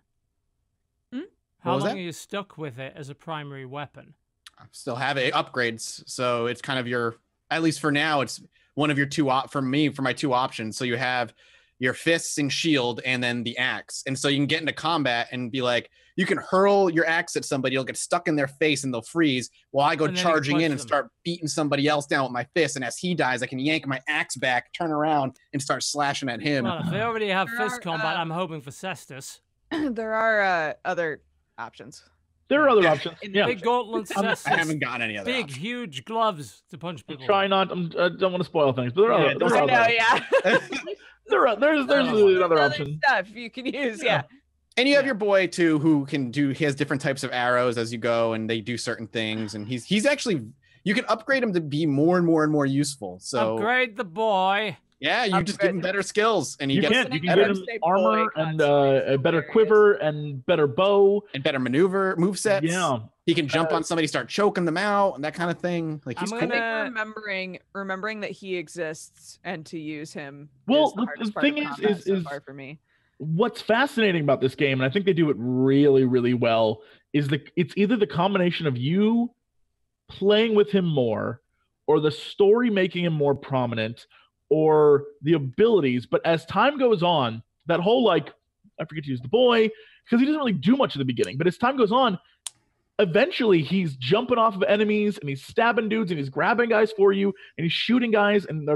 S2: How long are you stuck with it as a primary weapon?
S4: I still have it upgrades, so it's kind of your, at least for now, it's one of your two for my two options. So you have your fists and shield, and then the axe. And so you can get into combat and be like, you can hurl your axe at somebody, you'll get stuck in their face and they'll freeze, while I go charging in and start beating somebody else down with my fist. And as he dies, I can yank my axe back, turn around, and start slashing at him.
S2: Well, if they already have fist combat, I'm hoping for Cestus.
S5: There are other options.
S3: There are other options.
S2: Big gauntlets.
S4: I haven't got any other
S2: big,
S4: options.
S2: huge gloves to punch people.
S3: Try not. I don't want to spoil things, but there are. There's another option.
S5: Stuff you can use,
S4: And you have your boy too, who he has different types of arrows as you go, and they do certain things. And he's actually, you can upgrade him to be more and more and more useful. So
S2: upgrade the boy.
S4: Yeah, you just give him better skills, and you can
S3: get him armor and a better quiver and better bow
S4: and better move sets.
S3: Yeah,
S4: he can jump on somebody, start choking them out, and that kind of thing. Like, he's cool.
S5: remembering that he exists and to use him.
S3: Well, the thing is
S5: so far for me.
S3: What's fascinating about this game, and I think they do it really, really well, is it's either the combination of you playing with him more, or the story making him more prominent, or the abilities. But as time goes on, that whole, like, I forget to use the boy, because he doesn't really do much at the beginning, but as time goes on, eventually he's jumping off of enemies and he's stabbing dudes and he's grabbing guys for you and he's shooting guys, and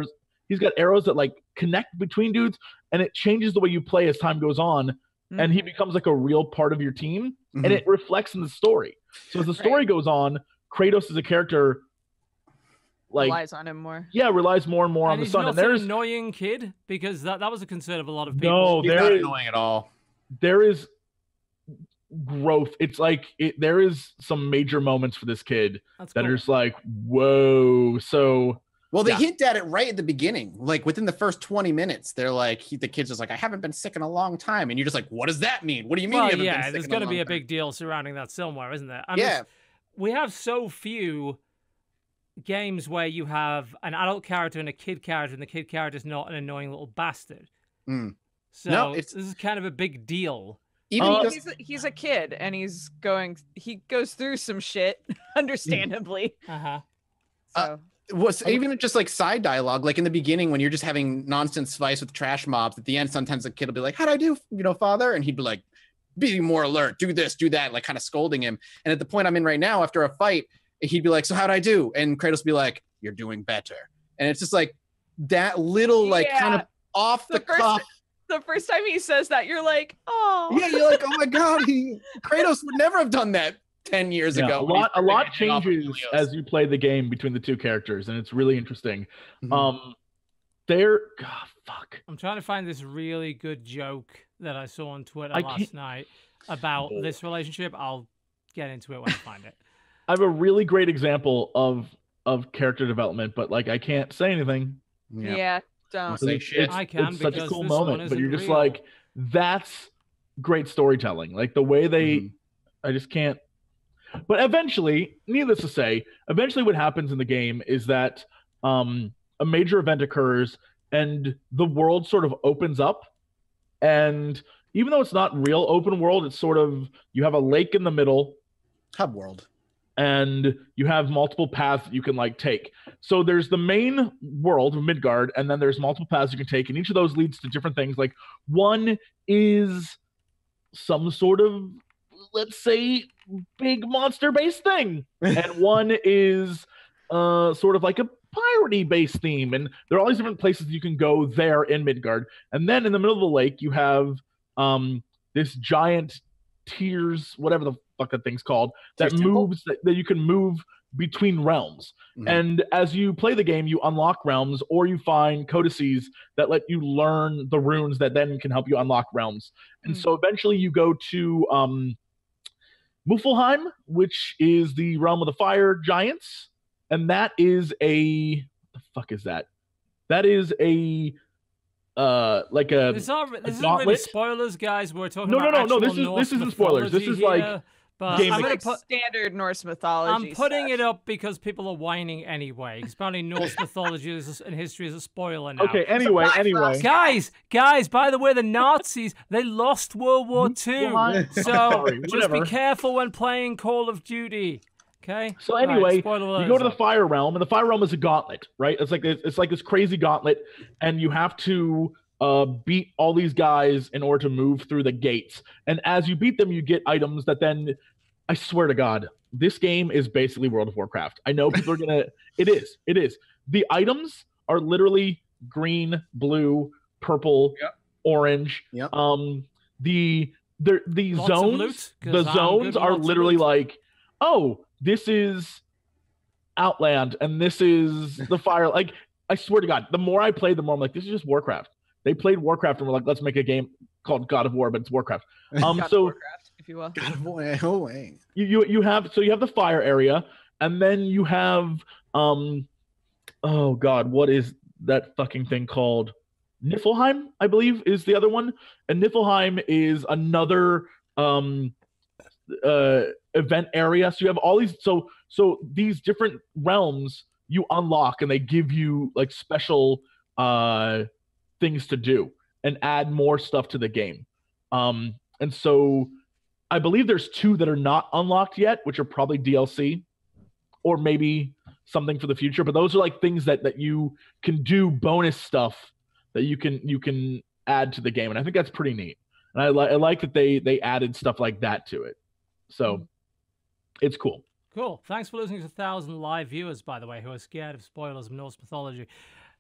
S3: he's got arrows that, like, connect between dudes, and it changes the way you play as time goes on. And he becomes like a real part of your team, and it reflects in the story. So as the story goes on, Kratos is a character, like,
S5: relies on him more.
S3: Yeah, relies more and more on the son.
S2: And there's an annoying kid, because that was a concern of a lot of people.
S3: No,
S4: he's not annoying at all.
S3: There is growth. It's like there is some major moments for this kid that are just like, whoa. So
S4: well, they hint at it right at the beginning, like within the first 20 minutes. They're like, the kid's just like, I haven't been sick in a long time, and you're just like, what does that mean? What do you mean?
S2: Well,
S4: you haven't been sick
S2: there's going to be a big deal surrounding that somewhere, isn't there? We have so few games where you have an adult character and a kid character, and the kid character is not an annoying little bastard. So this is kind of a big deal.
S5: Even he's a kid, and he goes through some shit, understandably.
S4: Even just like side dialogue, like in the beginning when you're just having nonsense fights with trash mobs, at the end sometimes the kid will be like, how'd I do, father? And he'd be like, be more alert, do this, do that, like kind of scolding him. And at the point I'm in right now, after a fight, he'd be like, so how'd I do? And Kratos would be like, you're doing better. And it's just like that little like kind of off the cuff.
S5: The first time he says that, you're like, oh.
S4: Yeah, you're like, oh my God, Kratos would never have done that 10 years ago.
S3: A lot changes as you play the game between the two characters, and it's really interesting.
S2: I'm trying to find this really good joke that I saw on Twitter last night about this relationship. I'll get into it when I find it.
S3: I have a really great example of character development, but like I can't say anything.
S5: Yeah, don't
S4: say shit.
S2: I can,
S3: it's such a
S2: because
S3: cool
S2: this
S3: moment,
S2: one
S3: but you're just
S2: isn't real.
S3: like, that's great storytelling. Like the way they, I just can't. But eventually, needless to say, what happens in the game is that a major event occurs and the world sort of opens up. And even though it's not real open world, it's sort of, you have a lake in the middle.
S4: Hub world.
S3: And you have multiple paths that you can like take. So there's the main world of Midgard, and then there's multiple paths you can take, and each of those leads to different things. Like one is some sort of, let's say, big monster-based thing, and one is sort of like a piratey-based theme, and there are all these different places you can go there in Midgard. And then in the middle of the lake, you have this giant tiers, whatever the fuck that thing's called, that moves, that you can move between realms. And as you play the game, you unlock realms, or you find codices that let you learn the runes that then can help you unlock realms. And so eventually you go to Mufflheim, which is the realm of the fire giants, and that is a, what the fuck is that? That is a like a.
S2: This isn't really spoilers, guys. We're talking about
S3: no. This isn't spoilers. This is
S2: here,
S3: like.
S2: But
S3: I'm
S5: like standard Norse mythology.
S2: I'm putting it up because people are whining anyway. Because apparently Norse mythology and history is a spoiler now.
S3: Okay. Anyway.
S2: Guys. By the way, the Nazis, they lost World War II. So just be careful when playing Call of Duty. Okay.
S3: So anyway,
S2: you
S3: go to the fire realm, and the fire realm is a gauntlet, right? It's like this crazy gauntlet, and you have to beat all these guys in order to move through the gates. And as you beat them, you get items that then, I swear to God, this game is basically World of Warcraft. I know people are gonna. It is. The items are literally green, blue, purple, orange.
S4: Yep.
S3: The
S2: zones
S3: are literally like, oh, this is Outland, and this is the fire. Like, I swear to God, the more I play, the more I'm like, this is just Warcraft. They played Warcraft and were like, let's make a game called God of War, but it's Warcraft.
S5: Warcraft, if you will.
S4: God of War. Oh wait.
S3: You have the fire area, and then you have oh God, what is that fucking thing called? Niflheim, I believe, is the other one. And Niflheim is another event area. So you have all these so these different realms you unlock, and they give you like special things to do and add more stuff to the game. And so I believe there's 2 that are not unlocked yet, which are probably DLC or maybe something for the future. But those are like things that you can do, bonus stuff that you can add to the game. And I think that's pretty neat. And I like that they added stuff like that to it. So it's cool.
S2: Cool. Thanks for losing to 1,000 live viewers, by the way, who are scared of spoilers of Norse mythology.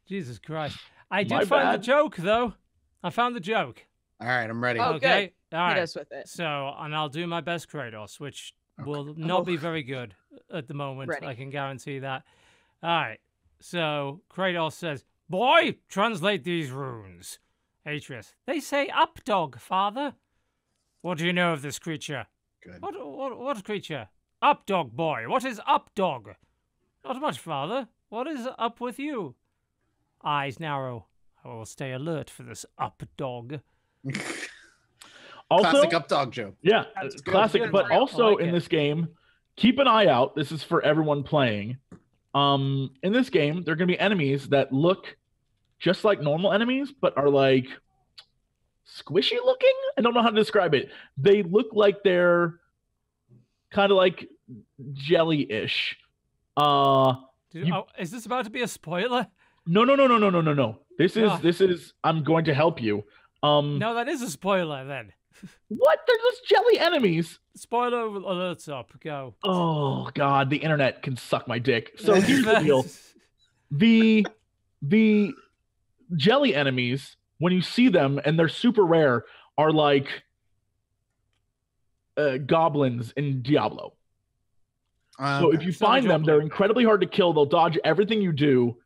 S2: Jesus Christ. I did find the joke, though. I found the joke.
S4: All right, I'm ready.
S5: Oh,
S2: okay.
S5: Good.
S2: All right.
S5: Hit us with it.
S2: So, and I'll do my best, Kratos, which will not be very good at the moment.
S5: Ready.
S2: I can guarantee that. All right. So, Kratos says, "Boy, translate these runes." Atreus, "They say up dog, father." "What do you know of this creature?"
S4: Good.
S2: What creature? "Up dog, boy. What is up dog?" "Not much, father. What is up with you?" "Eyes narrow. I will stay alert for this up dog."
S3: Also,
S4: classic up dog joke.
S3: Yeah,
S5: That's
S3: classic.
S5: good.
S3: But
S2: I
S3: also
S2: like
S3: in
S2: it.
S3: this game, keep an eye out. This is for everyone playing. In this game, there are going to be enemies that look just like normal enemies, but are like squishy looking. I don't know how to describe it. They look like they're kind of like jelly-ish.
S2: Is this about to be a spoiler?
S3: No. This is I'm going to help you.
S2: No, that is a spoiler then.
S3: What? They're just jelly enemies.
S2: Spoiler alerts up. Go.
S3: Oh God, the internet can suck my dick. So here's the deal: the jelly enemies, when you see them and they're super rare, are like goblins in Diablo. So if you find them, they're incredibly hard to kill. They'll dodge everything you do,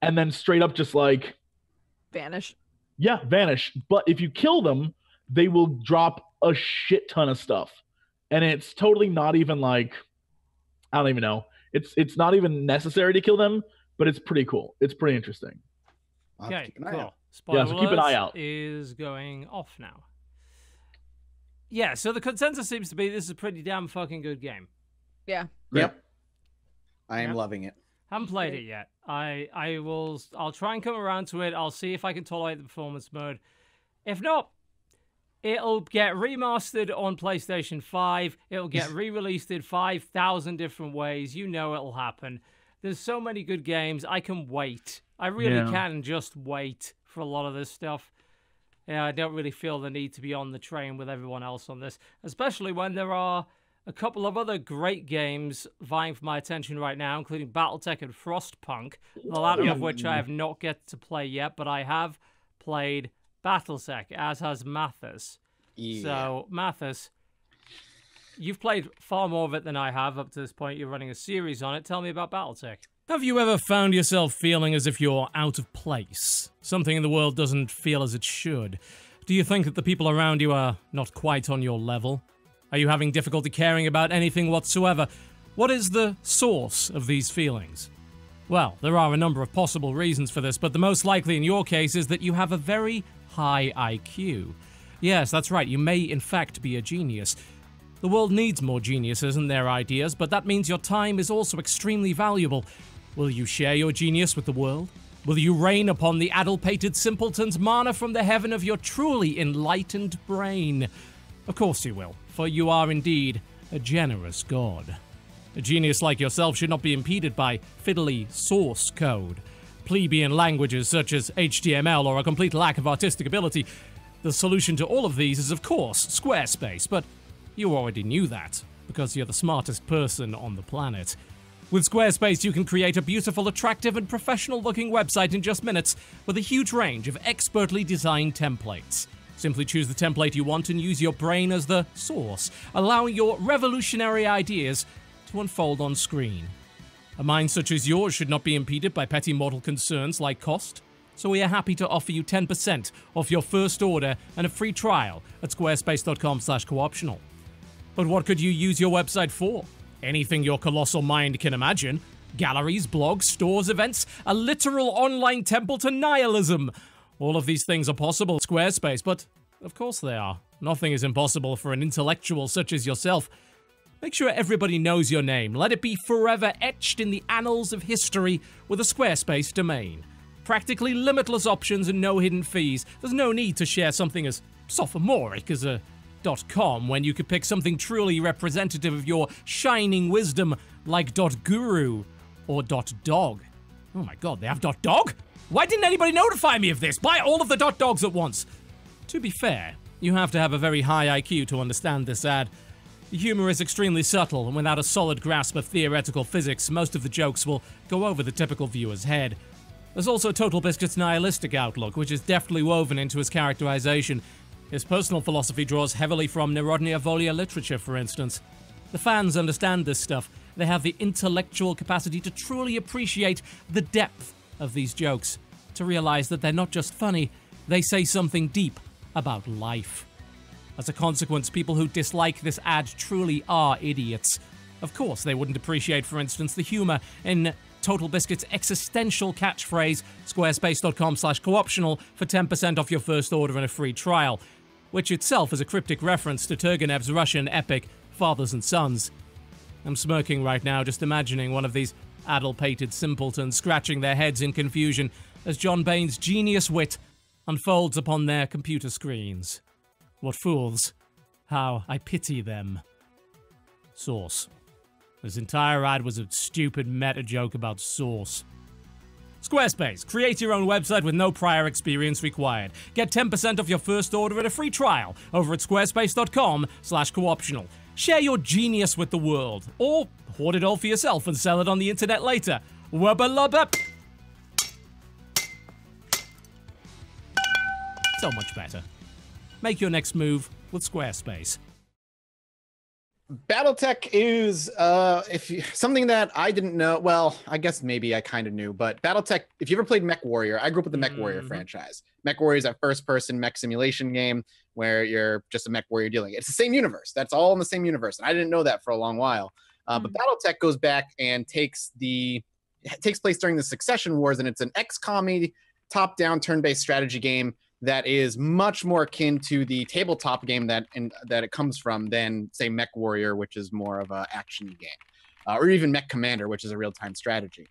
S3: and then straight up just like
S5: vanish.
S3: Yeah, vanish. But if you kill them, they will drop a shit ton of stuff, and it's totally not even like, I don't even know. It's not even necessary to kill them, but it's pretty cool. It's pretty interesting.
S2: Okay, cool.
S3: Yeah, so keep an eye out.
S2: Is going off now. Yeah, so the consensus seems to be this is a pretty damn fucking good game.
S5: Yeah.
S4: Yep. I am loving it.
S2: Haven't played it yet. I'll try and come around to it. I'll see if I can tolerate the performance mode. If not, it'll get remastered on PlayStation 5. It'll get re-released in 5,000 different ways. You know it'll happen. There's so many good games. I can wait. I really can just wait for a lot of this stuff. Yeah, I don't really feel the need to be on the train with everyone else on this, especially when there are a couple of other great games vying for my attention right now, including Battletech and Frostpunk, the latter of which I have not get to play yet, but I have played Battletech, as has Mathas. Yeah. So, Mathas, you've played far more of it than I have up to this point. You're running a series on it. Tell me about Battletech.
S1: Have you ever found yourself feeling as if you're out of place? Something in the world doesn't feel as it should. Do you think that the people around you are not quite on your level? Are you having difficulty caring about anything whatsoever? What is the source of these feelings? Well, there are a number of possible reasons for this, but the most likely in your case is that you have a very high IQ. Yes, that's right, you may in fact be a genius. The world needs more geniuses and their ideas, but that means your time is also extremely valuable. Will you share your genius with the world? Will you rain upon the addle-pated simpletons manna from the heaven of your truly enlightened brain? Of course you will, for you are indeed a generous god. A genius like yourself should not be impeded by fiddly source code, plebeian languages such as HTML, or a complete lack of artistic ability. The solution to all of these is, of course, Squarespace, but you already knew that, because you're the smartest person on the planet. With Squarespace, you can create a beautiful, attractive, and professional-looking website in just minutes with a huge range of expertly designed templates. Simply choose the template you want and use your brain as the source, allowing your revolutionary ideas to unfold on screen. A mind such as yours should not be impeded by petty mortal concerns like cost, so we are happy to offer you 10% off your first order and a free trial at squarespace.com/cooptional. But what could you use your website for? Anything your colossal mind can imagine. Galleries, blogs, stores, events, a literal online temple to nihilism. All of these things are possible at Squarespace, but of course they are. Nothing is impossible for an intellectual such as yourself. Make sure everybody knows your name. Let it be forever etched in the annals of history with a Squarespace domain. Practically limitless options and no hidden fees. There's no need to share something as sophomoric as a .com when you could pick something truly representative of your shining wisdom like .guru or .dog. Oh my god, they have .dog? Why didn't anybody notify me of this? Buy all of the .dogs at once! To be fair, you have to have a very high IQ to understand this ad. The humor is extremely subtle, and without a solid grasp of theoretical physics, most of the jokes will go over the typical viewer's head. There's also TotalBiscuit's nihilistic outlook, which is deftly woven into his characterization. His personal philosophy draws heavily from Narodnia Volia literature, for instance. The fans understand this stuff. They have the intellectual capacity to truly appreciate the depth of these jokes, to realize that they're not just funny, they say something deep about life. As a consequence, people who dislike this ad truly are idiots. Of course, they wouldn't appreciate, for instance, the humor in TotalBiscuit's existential catchphrase, squarespace.com/cooptional for 10% off your first order and a free trial, which itself is a cryptic reference to Turgenev's Russian epic Fathers and Sons. I'm smirking right now, just imagining one of these addle-pated simpletons scratching their heads in confusion as John Bain's genius wit unfolds upon their computer screens. What fools. How I pity them. Source. This entire ad was a stupid meta joke about source. Squarespace. Create your own website with no prior experience required. Get 10% off your first order and a free trial over at squarespace.com/cooptional. Share your genius with the world, or hoard it all for yourself and sell it on the internet later. Wubba lubba. So much better. Make your next move with Squarespace.
S4: Battletech is something that I didn't know. Well, I guess maybe I kind of knew, but Battletech, if you ever played Mech Warrior, I grew up with the Mech Warrior franchise. Mech Warrior is a first-person mech simulation game where you're just a mech warrior dealing. It's the same universe. That's all in the same universe, and I didn't know that for a long while. But Battletech goes back and takes place during the Succession Wars, and it's an XCOM-y top-down turn-based strategy game that is much more akin to the tabletop game that it comes from than, say, Mech Warrior, which is more of an action game, or even Mech Commander, which is a real-time strategy.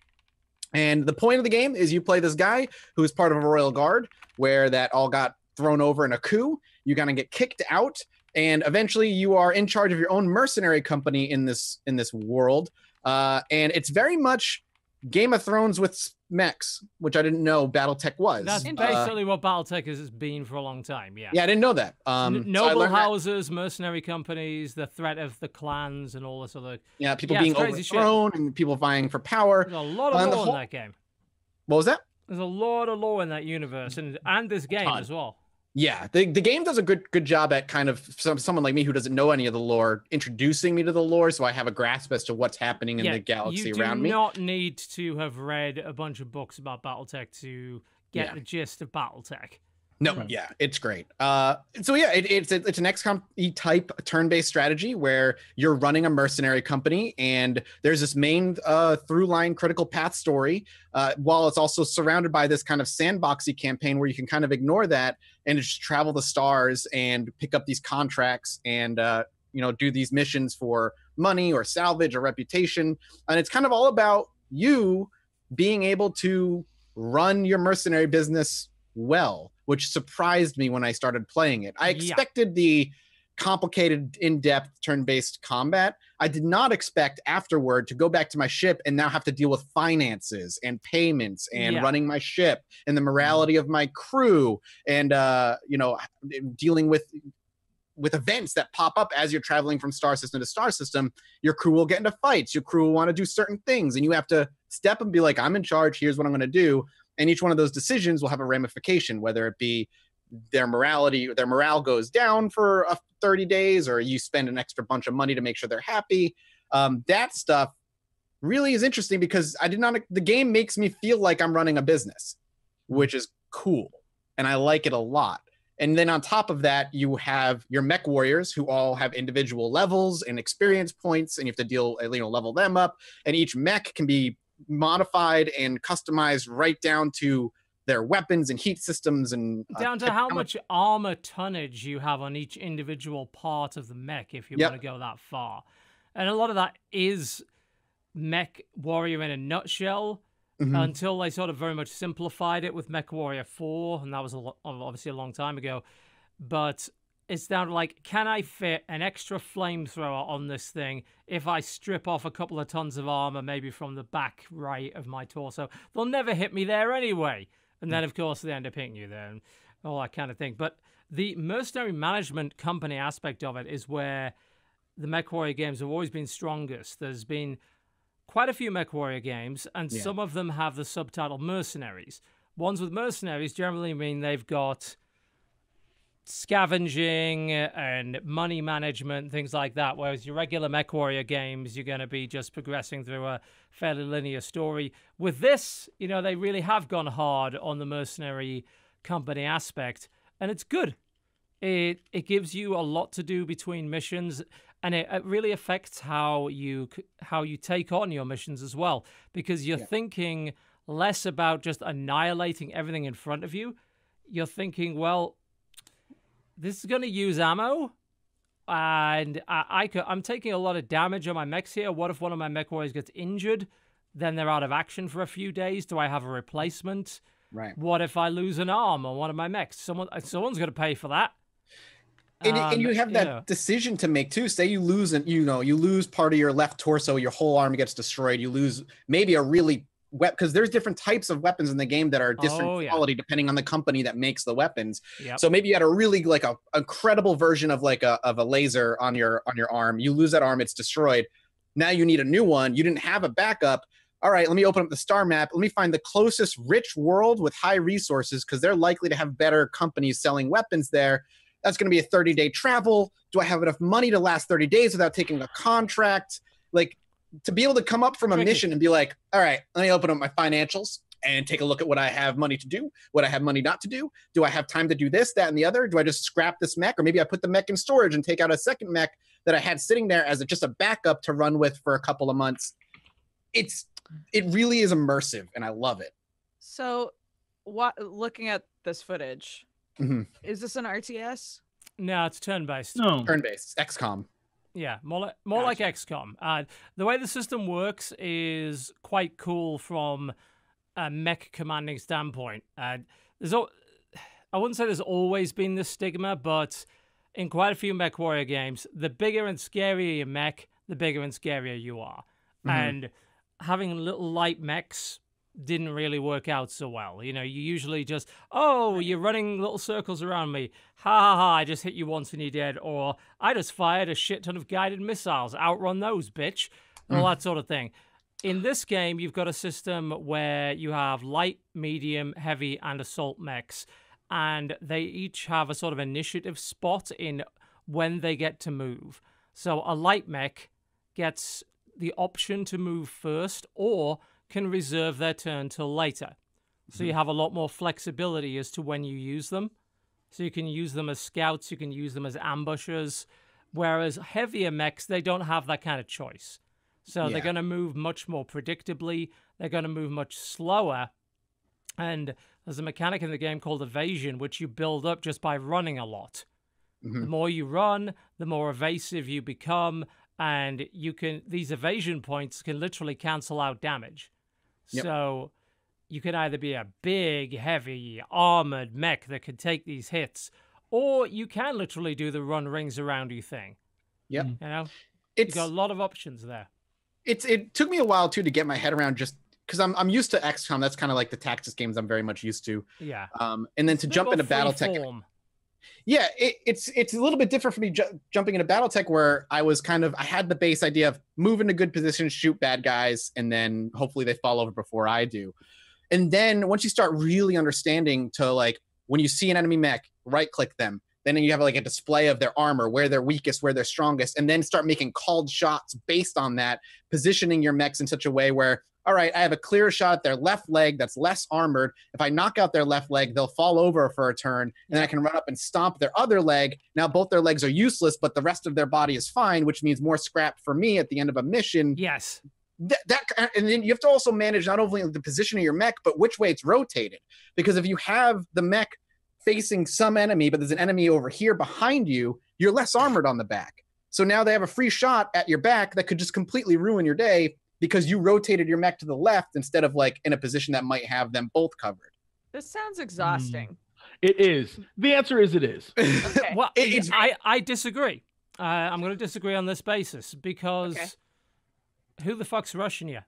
S4: And the point of the game is you play this guy who is part of a royal guard, where that all got thrown over in a coup. You kind of get kicked out, and eventually you are in charge of your own mercenary company in this world. And it's very much Game of Thrones with mechs, which I didn't know Battletech was.
S2: That's basically what Battletech has been for a long time. Yeah.
S4: Yeah, I didn't know that.
S2: Noble houses, mercenary companies, the threat of the clans, and all this other.
S4: Yeah, people being overthrown and people vying for power.
S2: There's a lot of lore in that game.
S4: What was that?
S2: There's a lot of lore in that universe, and this game as well.
S4: Yeah, the game does a good job at kind of someone like me who doesn't know any of the lore, introducing me to the lore, so I have a grasp as to what's happening in the galaxy around me.
S2: You do not need to have read a bunch of books about Battletech to get the gist of Battletech.
S4: No, yeah, it's great. So yeah, it's an XCOM type turn-based strategy where you're running a mercenary company, and there's this main through line critical path story, while it's also surrounded by this kind of sandboxy campaign where you can kind of ignore that and just travel the stars and pick up these contracts and do these missions for money or salvage or reputation. And it's kind of all about you being able to run your mercenary business well, which surprised me when I started playing it. I expected the complicated, in-depth, turn-based combat. I did not expect afterward to go back to my ship and now have to deal with finances and payments and running my ship and the morality of my crew and dealing with events that pop up as you're traveling from star system to star system. Your crew will get into fights. Your crew will want to do certain things, and you have to step and be like, I'm in charge. Here's what I'm going to do. And each one of those decisions will have a ramification, whether it be their morale goes down for 30 days, or you spend an extra bunch of money to make sure they're happy. That stuff really is interesting because the game makes me feel like I'm running a business, which is cool. And I like it a lot. And then on top of that, you have your mech warriors who all have individual levels and experience points, and you have to level them up. And each mech can be modified and customized right down to their weapons and heat systems and
S2: down to how much armor tonnage you have on each individual part of the mech, if you want to go that far. And a lot of that is Mech Warrior in a nutshell, until they sort of very much simplified it with Mech Warrior 4, and that was obviously a long time ago. But it's down to like, can I fit an extra flamethrower on this thing if I strip off a couple of tons of armor, maybe from the back right of my torso? They'll never hit me there anyway. And then, of course, they end up hitting you there and all that kind of thing. But the mercenary management company aspect of it is where the Mech Warrior games have always been strongest. There's been quite a few Mech Warrior games, and some of them have the subtitle Mercenaries. Ones with Mercenaries generally mean they've got scavenging and money management, things like that, whereas your regular Mech Warrior games, you're going to be just progressing through a fairly linear story. With this, they really have gone hard on the mercenary company aspect, and it's good. It gives you a lot to do between missions, and it really affects how you take on your missions as well, because you're thinking less about just annihilating everything in front of you. You're thinking, well, this is going to use ammo, and I'm taking a lot of damage on my mechs here. What if one of my mech warriors gets injured? Then they're out of action for a few days. Do I have a replacement?
S4: Right.
S2: What if I lose an arm on one of my mechs? Someone's going to pay for that.
S4: And you have that decision to make too. Say you lose, and you lose part of your left torso, your whole arm gets destroyed. You lose maybe a really because there's different types of weapons in the game that are different quality depending on the company that makes the weapons.
S2: Yep.
S4: So maybe you had a really like a incredible version of like a laser on your arm. You lose that arm, it's destroyed. Now you need a new one. You didn't have a backup. All right, let me open up the star map. Let me find the closest rich world with high resources because they're likely to have better companies selling weapons there. That's going to be a 30-day travel. Do I have enough money to last 30 days without taking a contract? Like, to be able to come up from a mission and be like, all right, let me open up my financials and take a look at what I have money to do, what I have money not to do. Do I have time to do this, that, and the other? Do I just scrap this mech? Or maybe I put the mech in storage and take out a second mech that I had sitting there as just a backup to run with for a couple of months. It really is immersive, and I love it.
S5: So, looking at this footage, is this an RTS?
S2: No, it's turn-based.
S3: No,
S4: turn-based. XCOM.
S2: Yeah, more like XCOM. The way the system works is quite cool from a mech commanding standpoint. I wouldn't say there's always been this stigma, but in quite a few MechWarrior games, the bigger and scarier your mech, the bigger and scarier you are. And having little light mechs didn't really work out so well. You know, you usually just, you're running little circles around me. Ha ha ha, I just hit you once and you're dead. Or I just fired a shit ton of guided missiles. Outrun those, bitch. All that sort of thing. In this game, you've got a system where you have light, medium, heavy, and assault mechs. And they each have a sort of initiative spot in when they get to move. So a light mech gets the option to move first or can reserve their turn till later. So you have a lot more flexibility as to when you use them. So you can use them as scouts, you can use them as ambushers, whereas heavier mechs, they don't have that kind of choice. So they're going to move much more predictably, they're going to move much slower, and there's a mechanic in the game called evasion, which you build up just by running a lot. The more you run, the more evasive you become, and these evasion points can literally cancel out damage. So you can either be a big, heavy, armored mech that can take these hits, or you can literally do the run rings around you thing.
S4: Yep.
S2: You know, you've got a lot of options there.
S4: It took me a while too to get my head around, just because I'm used to XCOM. That's kind of like the tactics games I'm very much used to.
S2: Yeah.
S4: And then to jump into Battletech. Yeah, it's a little bit different for me jumping into Battletech, where I had the base idea of move into good positions, shoot bad guys, and then hopefully they fall over before I do. And then once you start really understanding to, like, when you see an enemy mech, right click them. Then you have like a display of their armor, where they're weakest, where they're strongest, and then start making called shots based on that, positioning your mechs in such a way where, all right, I have a clear shot at their left leg that's less armored. If I knock out their left leg, they'll fall over for a turn, and then I can run up and stomp their other leg. Now both their legs are useless, but the rest of their body is fine, which means more scrap for me at the end of a mission.
S2: Yes.
S4: And then you have to also manage not only the position of your mech, but which way it's rotated. Because if you have the mech facing some enemy, but there's an enemy over here behind you, you're less armored on the back. So now they have a free shot at your back that could just completely ruin your day because you rotated your mech to the left instead of like in a position that might have them both covered.
S5: This sounds exhausting.
S3: It is. The answer is it is.
S5: Okay.
S2: Well, I disagree. I'm going to disagree on this basis because who the fuck's rushing you?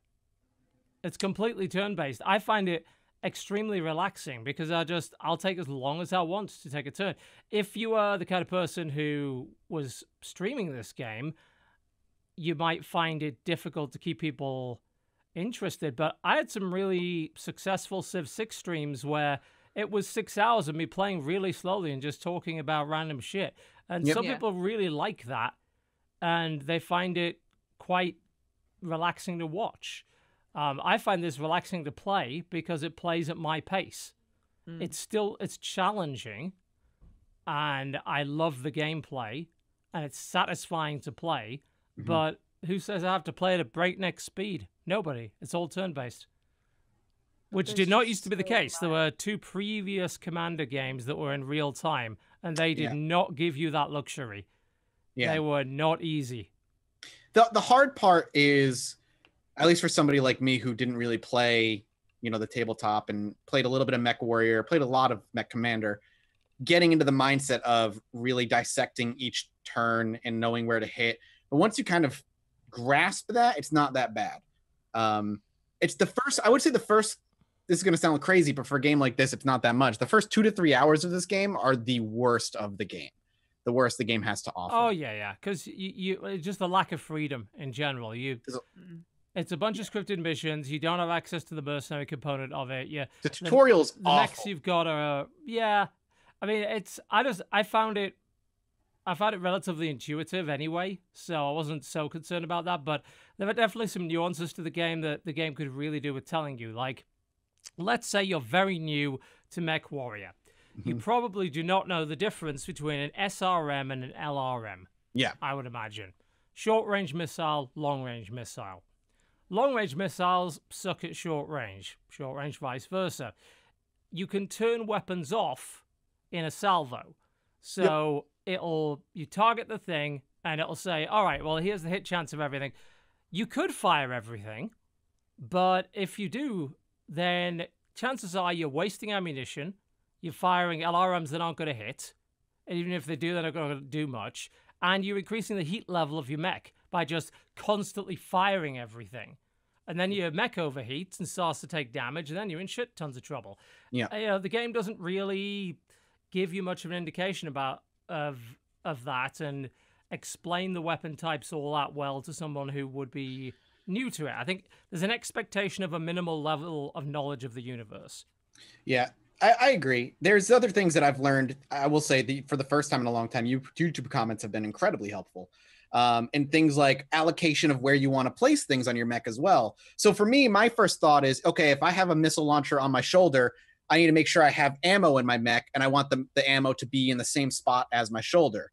S2: It's completely turn-based. I find it extremely relaxing because I'll take as long as I want to take a turn. If you are the kind of person who was streaming this game, you might find it difficult to keep people interested, but I had some really successful Civ 6 streams where it was 6 hours of me playing really slowly and just talking about random shit. And some people really like that, and they find it quite relaxing to watch. I find this relaxing to play because it plays at my pace. It's challenging, and I love the gameplay, and it's satisfying to play. But who says I have to play at a breakneck speed? Nobody. It's all turn-based. Which did not used to be the case. There were 2 previous Commander games that were in real time, and they did not give you that luxury. They were not easy.
S4: The hard part is, at least for somebody like me who didn't really play, the tabletop and played a little bit of MechWarrior, played a lot of Mech Commander, getting into the mindset of really dissecting each turn and knowing where to hit. But once you kind of grasp that, it's not that bad. it's the first. I would say the first. This is going to sound crazy, but for a game like this, it's not that much. The first 2 to 3 hours of this game are the worst of the game. The worst the game has to offer.
S2: Oh yeah, because you just the lack of freedom in general. It's a bunch of scripted missions. You don't have access to the mercenary component of it. Yeah,
S4: the tutorial's
S2: the
S4: awful.
S2: mechs you've got are I mean, I found it relatively intuitive anyway, so I wasn't so concerned about that. But there are definitely some nuances to the game that the game could really do with telling you. Like, let's say you're very new to Mech Warrior. You probably do not know the difference between an SRM and an LRM.
S4: Yeah.
S2: I would imagine. Short-range missile, long-range missile. Long-range missiles suck at short range vice versa. You can turn weapons off in a salvo. So you target the thing, and it'll say, all right, well, here's the hit chance of everything. You could fire everything, but if you do, then chances are you're wasting ammunition. You're firing LRMs that aren't going to hit. And even if they do, they're not going to do much. And you're increasing the heat level of your mech by just constantly firing everything. And then your mech overheats and starts to take damage, and then you're in shit tons of trouble.
S4: Yeah.
S2: The game doesn't really give you much of an indication of that and explain the weapon types all that well to someone who would be new to it. I think there's an expectation of a minimal level of knowledge of the universe.
S4: Yeah. I agree. There's other things that I've learned. I will say for the first time in a long time, YouTube comments have been incredibly helpful. And things like allocation of where you want to place things on your mech as well. So for me, my first thought is, okay, if I have a missile launcher on my shoulder, I need to make sure I have ammo in my mech, and I want the ammo to be in the same spot as my shoulder.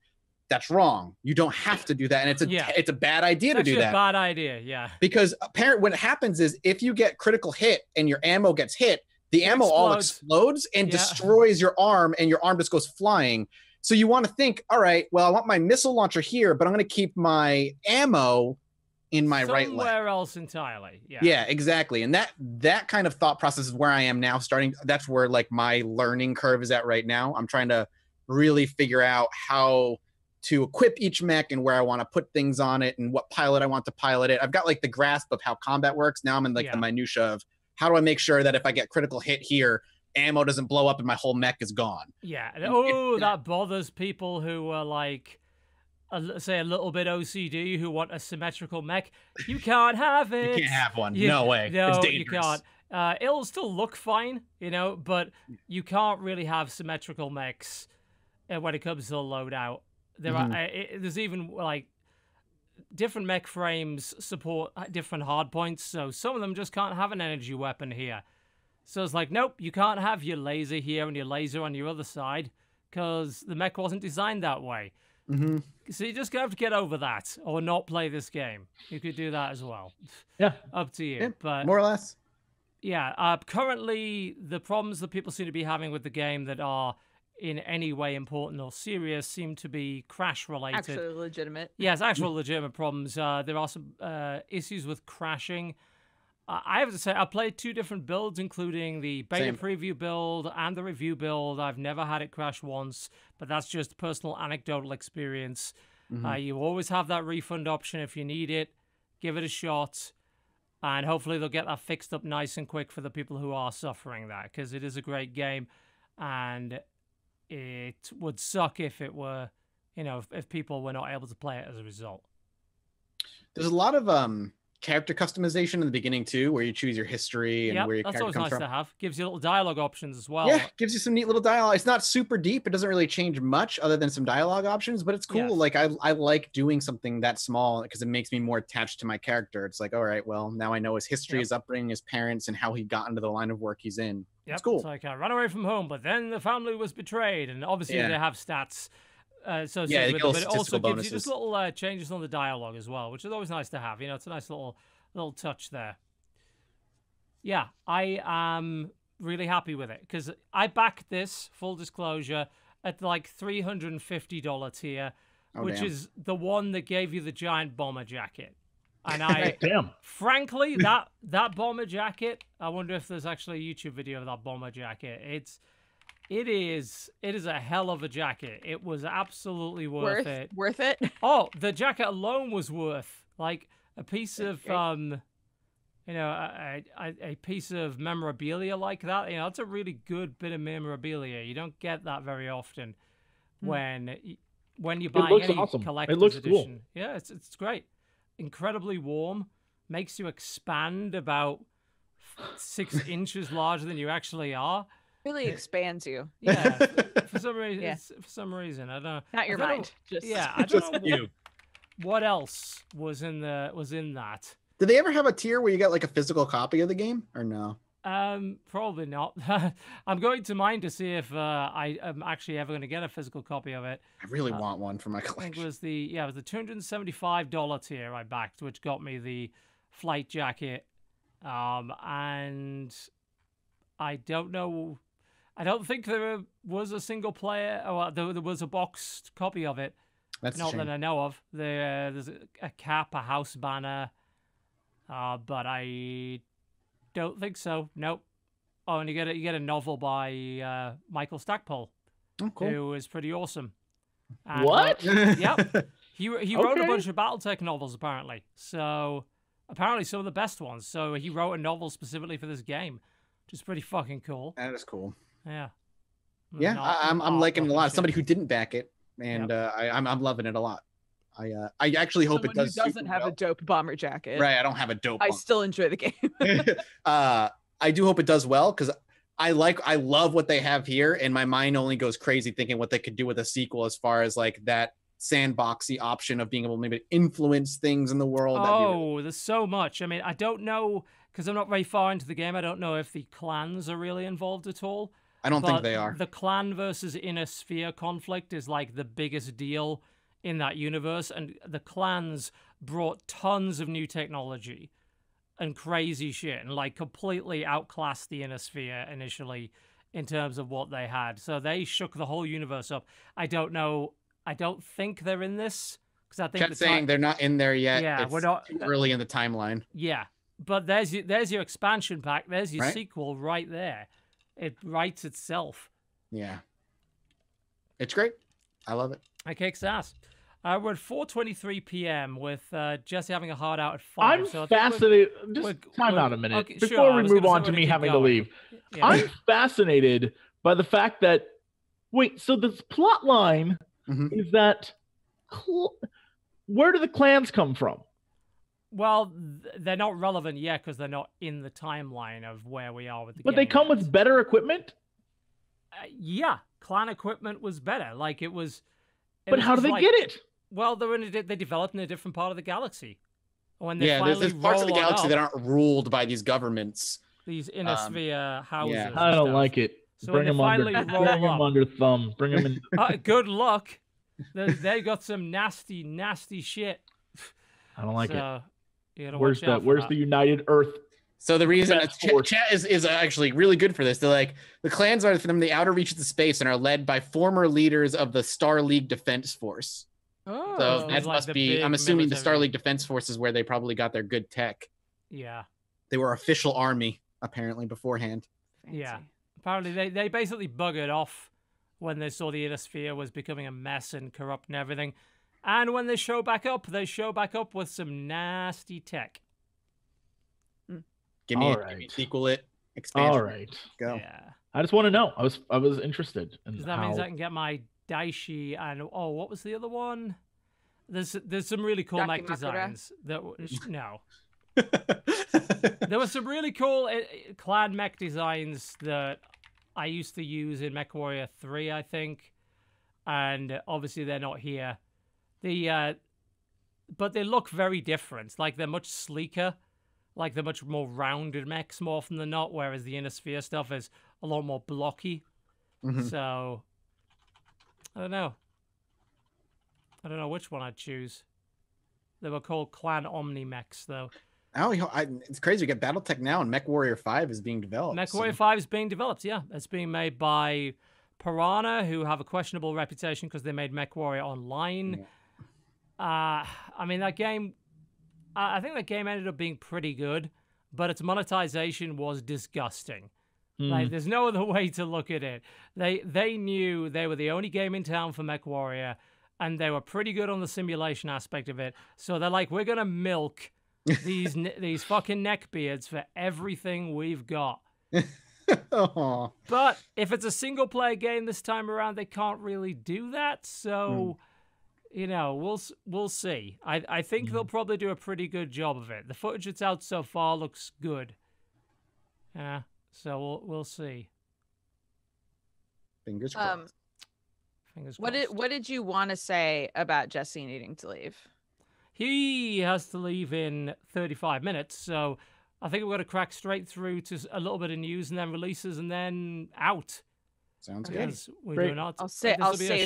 S4: That's wrong. You don't have to do that, and it's a bad idea to do that.
S2: A bad idea, yeah.
S4: Because what happens is if you get critical hit and your ammo gets hit, the ammo all explodes and destroys your arm, and your arm just goes flying. So you want to think, all right, well, I want my missile launcher here, but I'm going to keep my ammo in my right leg.
S2: Somewhere else entirely. Yeah.
S4: Yeah, exactly. And that kind of thought process is where I am now starting. That's where like my learning curve is at right now. I'm trying to really figure out how to equip each mech and where I want to put things on it and what pilot I want to pilot it. I've got like the grasp of how combat works. Now I'm in like the minutia of how do I make sure that if I get critical hit here, ammo doesn't blow up and my whole mech is gone.
S2: Yeah. That bothers people who are like, say, a little bit OCD, who want a symmetrical mech. You can't have it.
S4: You can't have one. No way.
S2: No,
S4: it's dangerous.
S2: You can't. It'll still look fine, but you can't really have symmetrical mechs when it comes to the loadout. There's even like different mech frames support different hard points, so some of them just can't have an energy weapon here. So it's like, nope, you can't have your laser here and your laser on your other side because the mech wasn't designed that way. So you just have to get over that or not play this game. You could do that as well.
S3: Yeah.
S2: Up to you.
S4: Yeah,
S2: but
S4: more or less.
S2: Yeah. Currently, the problems that people seem to be having with the game that are in any way important or serious seem to be crash related.
S5: Actually legitimate.
S2: Yes, actual legitimate problems. There are some issues with crashing. I have to say, I played 2 different builds, including the beta preview build and the review build. I've never had it crash once, but that's just personal anecdotal experience. You always have that refund option if you need it. Give it a shot, and hopefully they'll get that fixed up nice and quick for the people who are suffering that, because it is a great game, and it would suck if it were, if people were not able to play it as a result.
S4: There's a lot of character customization in the beginning too, where you choose your history and where your character comes from. That's always nice
S2: to have. Gives you little dialogue options as well.
S4: Yeah, gives you some neat little dialogue. It's not super deep. It doesn't really change much other than some dialogue options, but it's cool. Yes. Like I like doing something that small because it makes me more attached to my character. It's like, all right, well, now I know his history, his upbringing, his parents, and how he got into the line of work he's in. It's cool.
S2: It's like I ran away from home, but then the family was betrayed, and obviously they have stats. So but it also gives you just little changes on the dialogue as well, which is always nice to have. It's a nice little touch there. Yeah, I am really happy with it because I backed this, full disclosure, at like $350 tier, which is the one that gave you the giant bomber jacket. And I, frankly, that bomber jacket, I wonder if there's actually a YouTube video of that bomber jacket. It is a hell of a jacket. It was absolutely worth it.
S5: Worth it?
S2: Oh, the jacket alone was worth like a piece of you know, a piece of memorabilia like that. You know, that's a really good bit of memorabilia. You don't get that very often when you're buying any
S3: awesome.
S2: collector's
S3: It looks
S2: edition.
S3: cool.
S2: Yeah, it's great. Incredibly warm. Makes you expand about 6 inches larger than you actually are.
S5: Really expands you.
S2: Yeah, for some reason.
S5: Yeah.
S2: For some reason, I don't know.
S5: Not your mind. Just
S2: I don't
S4: Just
S2: know
S4: you.
S2: what else was in that.
S4: Did they ever have a tier where you got like a physical copy of the game, or no?
S2: Probably not. I'm going to mine to see if I am actually ever going to get a physical copy of it.
S4: I really want one for my
S2: I think
S4: collection.
S2: it was the $275 tier I backed, which got me the flight jacket. And I don't know. I don't think there was a single player. Oh, there was a boxed copy of it.
S4: That's a
S2: Not
S4: shame.
S2: that I know of. There's a cap, a house banner, but I don't think so. Nope. Oh, and you get a novel by Michael Stackpole,
S4: Oh, cool.
S2: who is pretty awesome. And
S3: What?
S2: Yep. He wrote a
S3: Okay.
S2: bunch of Battletech novels apparently. So apparently some of the best ones. So he wrote a novel specifically for this game, which is pretty fucking cool.
S4: That is cool.
S2: Yeah.
S4: Yeah, I'm liking it a lot. As somebody who didn't back it, and
S2: Yep.
S4: I'm loving it a lot. I actually hope
S5: someone
S4: it does.
S5: who doesn't
S4: super
S5: have a
S4: well.
S5: dope bomber jacket.
S4: Right, I don't have a dope.
S5: I
S4: one.
S5: still enjoy the game.
S4: I do hope it does well because I love what they have here, and my mind only goes crazy thinking what they could do with a sequel as far as like that sandboxy option of being able to maybe influence things in the world. That'd be really-
S2: There's so much. I mean, I don't know because I'm not very far into the game. I don't know if the clans are really involved at all.
S4: I don't think
S2: But
S4: they are.
S2: The clan versus inner sphere conflict is like the biggest deal in that universe, and the clans brought tons of new technology and crazy shit, and like completely outclassed the inner sphere initially in terms of what they had. So they shook the whole universe up. I don't know. I don't think they're in this because I think
S4: Kept saying they're not in there yet.
S2: Yeah,
S4: it's
S2: we're not
S4: too early in the timeline.
S2: Yeah, but there's your expansion pack. There's your
S4: Right.
S2: sequel right there. It writes itself.
S4: Yeah, it's great. I love it.
S2: It kicks ass. We're at 4:23 p.m. with Jesse having a hard out at 5.
S3: I'm
S2: so I think
S3: fascinated. Just
S2: we're-
S3: time
S2: we're-
S3: out a minute
S2: okay, sure,
S3: before
S2: I
S3: we
S2: was
S3: move
S2: gonna say
S3: on
S2: we're
S3: to
S2: gonna
S3: me
S2: keep
S3: having
S2: going.
S3: to leave.
S2: Yeah.
S3: I'm fascinated by the fact that so this plot line
S4: Mhm.
S3: is that where do the clans come from?
S2: Well, they're not relevant yet because they're not in the timeline of where we are with the
S3: But
S2: game.
S3: they come
S2: yet.
S3: with better equipment.
S2: Yeah, clan equipment was better. Like it was.
S3: But how do they get it?
S2: Well, they developed in a different part of the galaxy. When they
S4: Yeah,
S2: finally
S4: there's parts of the
S2: roll on
S4: galaxy
S2: up,
S4: that aren't ruled by these governments.
S2: these inner sphere houses.
S4: yeah.
S2: and
S3: I don't
S2: stuff.
S3: like it.
S2: So
S3: Bring
S2: when
S3: them
S2: they
S3: under.
S2: finally roll
S3: Bring them
S2: up-
S3: under thumb. Bring them in.
S2: Good luck. They got some nasty, nasty shit.
S3: I don't like it.
S2: So, you gotta
S3: Where's
S2: watch out
S3: the
S2: for
S3: Where's
S2: that.
S3: the United Earth?
S4: So the reason
S3: Best force.
S4: chat is actually really good for this. They're like, the clans are from the outer reaches of space and are led by former leaders of the Star League Defense Force.
S5: Oh,
S4: So
S2: it's
S4: that
S2: like
S4: must
S2: the
S4: be,
S2: big
S4: I'm assuming the
S2: military-
S4: Star League Defense Force is where they probably got their good tech.
S2: Yeah,
S4: They were official army, apparently, beforehand.
S2: yeah.
S5: fancy.
S2: Apparently, they basically buggered off when they saw the inner sphere was becoming a mess and corrupt and everything. And when they show back up with some nasty tech.
S4: Give me
S3: All
S4: give me
S3: right.
S4: sequel it, expansion.
S3: All right.
S4: Go.
S2: Yeah.
S3: I just want to know. I was interested in
S2: Because that
S3: how.
S2: means I can get my Daishi and what was the other one? There's some really cool mech
S5: Dakimakura?
S2: designs that no. There were some really cool clan mech designs that I used to use in MechWarrior 3, I think, and obviously they're not here. But they look very different. Like they're much sleeker, like they're much more rounded mechs more often than not. Whereas the inner sphere stuff is a lot more blocky.
S4: Mhm.
S2: So I don't know. I don't know which one I'd choose. They were called Clan Omni mechs, though.
S4: Oh, it's crazy. We get Battletech now, and MechWarrior 5 is being developed.
S2: MechWarrior 5 is being developed, yeah. It's being made by Piranha, who have a questionable reputation because they made MechWarrior Online. I mean, that game... I think that game ended up being pretty good, but its monetization was disgusting. Like, there's no other way to look at it. They knew they were the only game in town for MechWarrior, and they were pretty good on the simulation aspect of it. So they're like, we're going to milk these fucking neckbeards for everything we've got.
S4: Aw.
S2: But if it's a single player game this time around, they can't really do that. So, you know, we'll see. I think they'll probably do a pretty good job of it. The footage that's out so far looks good. Yeah, so we'll see.
S4: Fingers crossed.
S2: Fingers crossed.
S5: What did you want to say about Jesse needing to leave?
S2: He has to leave in 35 minutes, so I think we're going to crack straight through to a little bit of news and then releases and then out.
S4: Sounds good.
S3: Great.
S5: I'll save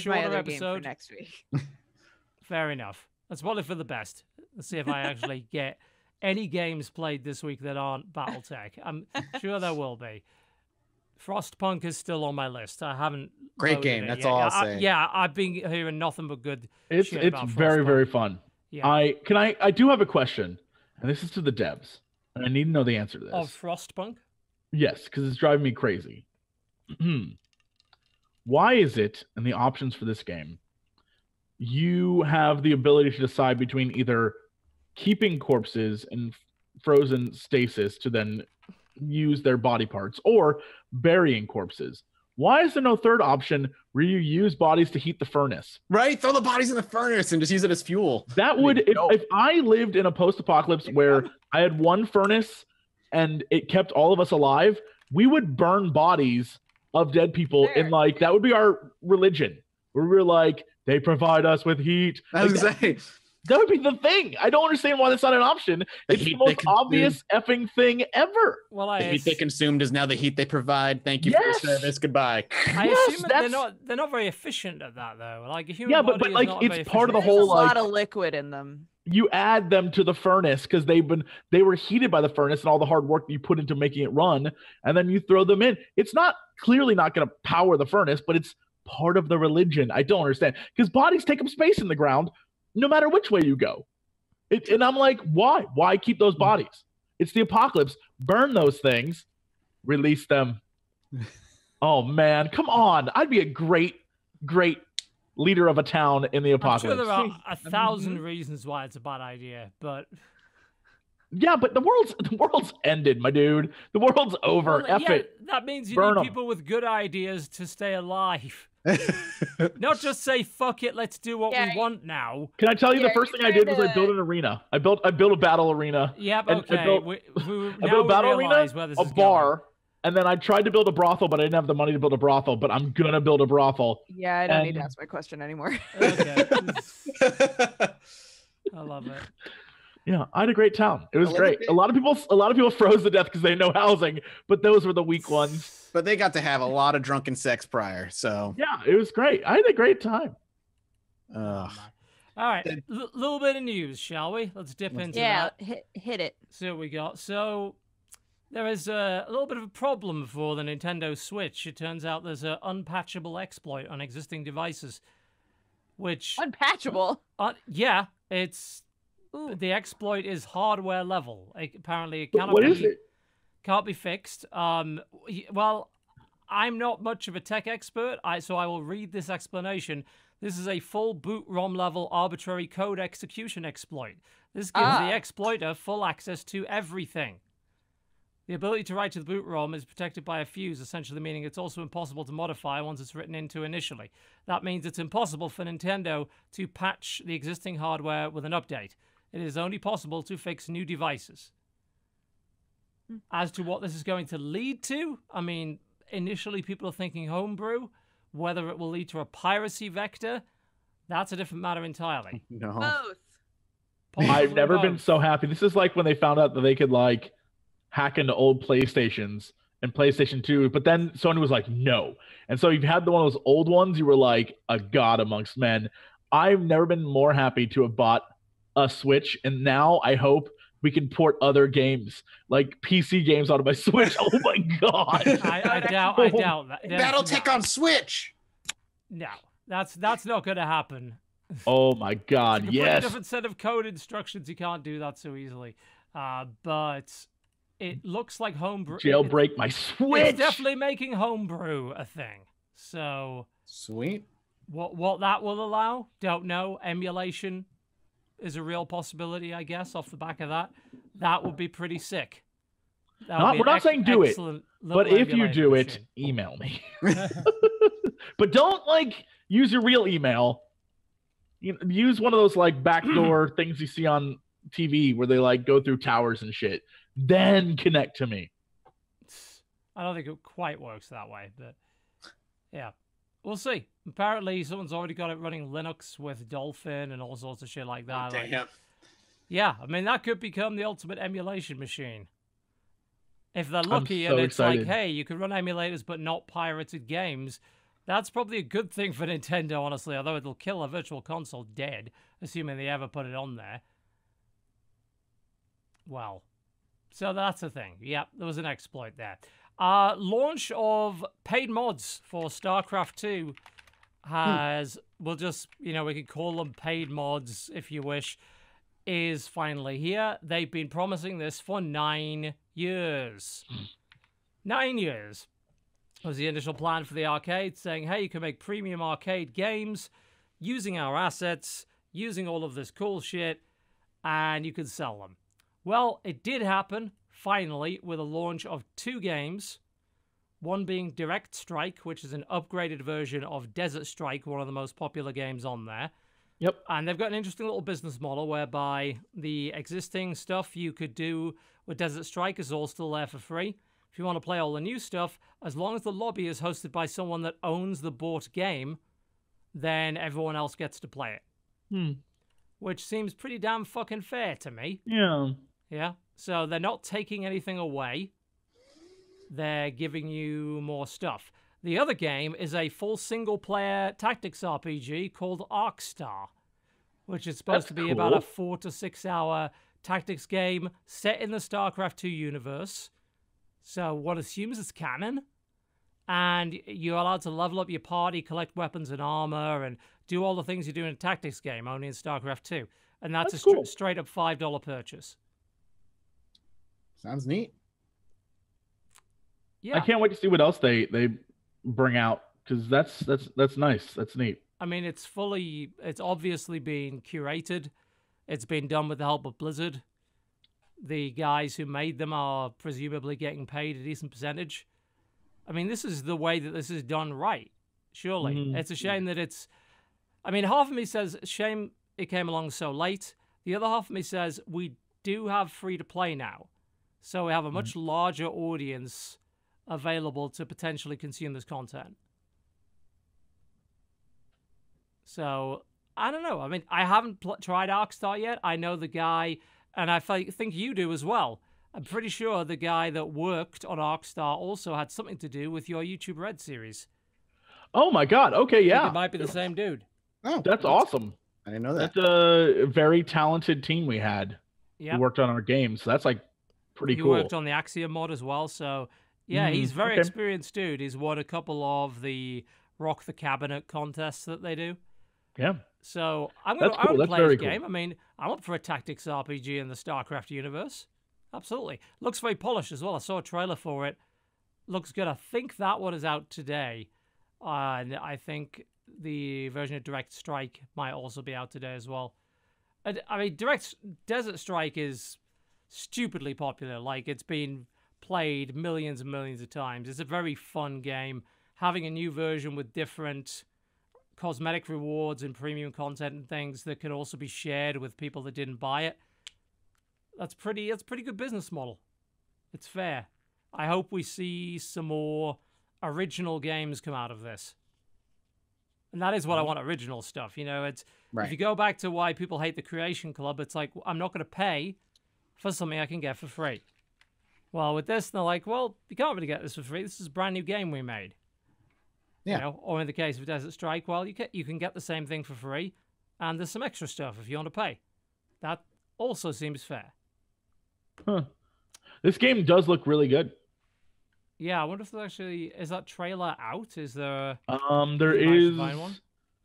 S5: my other game for next week.
S2: Fair enough. That's probably for the best. Let's see if I actually get any games played this week that aren't Battletech. I'm sure there will be. Frostpunk is still on my list. I haven't.
S4: Great game. That's all I'll say.
S2: Yeah, I've been hearing nothing but good.
S3: It's very, very fun.
S2: Yeah.
S3: I do have a question, and this is to the devs, and I need to know the answer to this.
S2: Of Frostpunk?
S3: Yes, because it's driving me crazy. Why is it in the options for this game, you have the ability to decide between either keeping corpses in frozen stasis to then use their body parts or burying corpses? Why is there no third option where you use bodies to heat the furnace?
S4: Right? Throw the bodies in the furnace and just use it as fuel.
S3: That would, if I lived in a post-apocalypse where I had one furnace and it kept all of us alive, we would burn bodies of dead people in like, that would be our religion. Where we're like, they provide us with heat.
S4: I was gonna say.
S3: That would be the thing. I don't understand why that's not an option. It's the most obvious effing thing ever.
S2: Well,
S4: the heat they consumed is now the heat they provide. Thank you for your service. Goodbye.
S2: I assume they're not very efficient at that though. Like a human body
S3: but like it's part of the
S5: There's
S3: whole.
S5: a lot of liquid in them.
S3: You add them to the furnace because they were heated by the furnace and all the hard work you put into making it run, and then you throw them in. It's clearly not going to power the furnace, but it's part of the religion. I don't understand because bodies take up space in the ground, no matter which way you go. And I'm like, why? Why keep those bodies? It's the apocalypse. Burn those things, release them. Oh man, come on! I'd be a great leader of a town in the apocalypse.
S2: I'm sure there are 1,000 reasons why it's a bad idea, but
S3: yeah, but the world's ended, my dude. The world's over.
S2: Well,
S3: it.
S2: That means you need people with good ideas to stay alive. Not just say fuck it, let's do what we want now.
S3: Can I tell you the first thing I did was I built an arena. I built a battle arena.
S2: Yep, okay.
S3: I built a battle arena, a bar, and then I tried to build a brothel, but I didn't have the money to build a brothel. But I'm gonna build a brothel.
S5: Yeah, I don't need to ask my question anymore.
S2: Okay. I love it.
S3: Yeah, I had a great town. It was great. A lot of people froze to death because they had no housing, but those were the weak ones.
S4: But they got to have a lot of drunken sex prior, so
S3: yeah, it was great. I had a great time.
S2: All right, little bit of news, shall we? Let's dip into that.
S5: Yeah, hit it.
S2: See what we got. So there is a little bit of a problem for the Nintendo Switch. It turns out there's an unpatchable exploit on existing devices, which
S5: unpatchable.
S2: Yeah, it's. The exploit is hardware level. Apparently, it cannot can't be fixed. Well, I'm not much of a tech expert, so I will read this explanation. This is a full boot ROM level arbitrary code execution exploit. This gives the exploiter full access to everything. The ability to write to the boot ROM is protected by a fuse, essentially meaning it's also impossible to modify once it's written into initially. That means it's impossible for Nintendo to patch the existing hardware with an update. It is only possible to fix new devices. As to what this is going to lead to, I mean, initially people are thinking homebrew. Whether it will lead to a piracy vector, that's a different matter entirely.
S4: No.
S5: Both.
S3: I've never been so happy. This is like when they found out that they could like hack into old PlayStations and PlayStation 2, but then Sony was like, no. And so you've had one of those old ones, you were like a god amongst men. I've never been more happy to have bought a Switch, and now I hope we can port other games, like PC games, onto my Switch. Oh my god!
S2: I doubt that.
S4: Battletech on Switch.
S2: No, that's not going to happen.
S3: Oh my god!
S2: It's a
S3: yes.
S2: different set of code instructions. You can't do that so easily. But it looks like homebrew.
S3: Jailbreak my Switch.
S2: It's definitely making homebrew a thing. So
S4: sweet.
S2: What that will allow? Don't know. Emulation. is a real possibility, I guess, off the back of that, that would be pretty sick.
S3: We're not saying do it, but if you do it, email me. But don't like use your real email. Use one of those like backdoor things you see on TV where they like go through towers and shit. Then connect to me.
S2: I don't think it quite works that way, but yeah, we'll see. Apparently, someone's already got it running Linux with Dolphin and all sorts of shit like that.
S4: Damn.
S2: Like, yeah, I mean that could become the ultimate emulation machine. If they're lucky and it's excited. Like, hey, you can run emulators but not pirated games, that's probably a good thing for Nintendo, honestly, although it'll kill a virtual console dead, assuming they ever put it on there. Well, so that's the thing. Yep, there was an exploit there. Launch of paid mods for StarCraft 2 has, we'll just, we can call them paid mods if you wish, is finally here. They've been promising this for 9 years. 9 years was the initial plan for the arcade, saying, hey, you can make premium arcade games using our assets, using all of this cool shit, and you can sell them. Well, it did happen, finally, with a launch of 2 games. One being Direct Strike, which is an upgraded version of Desert Strike, one of the most popular games on there.
S3: Yep.
S2: And they've got an interesting little business model whereby the existing stuff you could do with Desert Strike is all still there for free. If you want to play all the new stuff, as long as the lobby is hosted by someone that owns the bought game, then everyone else gets to play it. Which seems pretty damn fucking fair to me.
S3: Yeah.
S2: Yeah. So they're not taking anything away. They're giving you more stuff. The other game is a full single-player tactics RPG called Arcstar, which is supposed to be about a 4 to 6 hour tactics game set in the StarCraft 2 universe. So one assumes it's canon, and you're allowed to level up your party, collect weapons and armor, and do all the things you do in a tactics game, only in StarCraft 2. And that's a straight-up $5 purchase.
S4: Sounds neat.
S2: Yeah.
S3: I can't wait to see what else they bring out, because that's nice. That's neat.
S2: I mean, it's obviously been curated. It's been done with the help of Blizzard. The guys who made them are presumably getting paid a decent percentage. I mean, this is the way that this is done right, surely. It's a shame that it's... I mean, half of me says, shame it came along so late. The other half of me says, we do have free-to-play now. So we have a much larger audience available to potentially consume this content. So, I don't know. I mean, I haven't tried Arcstar yet. I know the guy, and I think you do as well. I'm pretty sure the guy that worked on Arcstar also had something to do with your YouTube Red series.
S3: Oh my god, okay, yeah.
S2: It might be the same dude.
S4: Oh,
S3: that's awesome.
S4: I didn't know that.
S3: That's a very talented team we had who worked on our games. So that's like pretty cool.
S2: He worked on the Axiom mod as well, so yeah, he's a very experienced dude. He's won a couple of the Rock the Cabinet contests that they do.
S3: Yeah.
S2: So I'm going to play his game. I mean, I'm up for a tactics RPG in the StarCraft universe. Absolutely. Looks very polished as well. I saw a trailer for it. Looks good. I think that one is out today. And I think the version of Direct Strike might also be out today as well. I mean, Desert Strike is stupidly popular. Like, it's been played millions and millions of times. It's a very fun game. Having a new version with different cosmetic rewards and premium content and things that can also be shared with people that didn't buy it. That's pretty good business model. It's fair. I hope we see some more original games come out of this. And that is what I want, original stuff. It's if you go back to why people hate the Creation Club, it's like, I'm not going to pay for something I can get for free. Well, with this, they're like, well, you can't really get this for free. This is a brand new game we made.
S4: Yeah.
S2: Or in the case of Desert Strike, well, you can get the same thing for free, and there's some extra stuff if you want to pay. That also seems fair.
S3: Huh. This game does look really good.
S2: Yeah, I wonder if is that trailer out? Is there?
S3: There is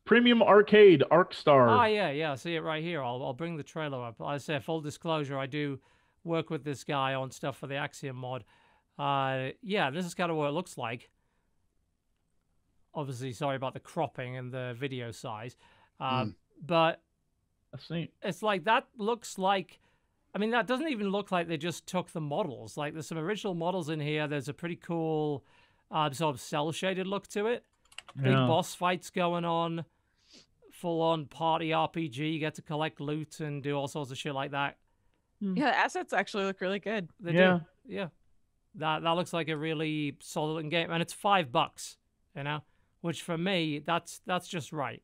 S3: Premium Arcade Arcstar.
S2: Ah, yeah, I see it right here. I'll bring the trailer up. I say full disclosure, I do work with this guy on stuff for the Axiom mod. Yeah, this is kind of what it looks like. Obviously, sorry about the cropping and the video size. But
S3: That's neat.
S2: It's like that looks like. I mean, that doesn't even look like they just took the models. Like, there's some original models in here. There's a pretty cool sort of cel-shaded look to it. Big boss fights going on. Full-on party RPG. You get to collect loot and do all sorts of shit like that.
S5: Yeah, the assets actually look really good.
S2: They do. Yeah. That looks like a really solid looking game. And it's $5, you know? Which, for me, that's just right.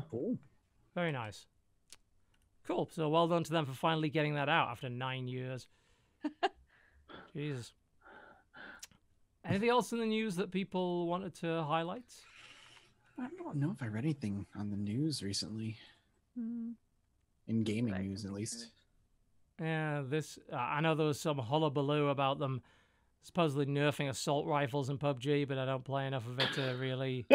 S4: Cool.
S2: Very nice. Cool. So well done to them for finally getting that out after 9 years. Jesus. Anything else in the news that people wanted to highlight?
S4: I don't know if I read anything on the news recently. In gaming news, at least.
S2: Yeah, I know there was some hullabaloo about them supposedly nerfing assault rifles in PUBG, but I don't play enough of it to really...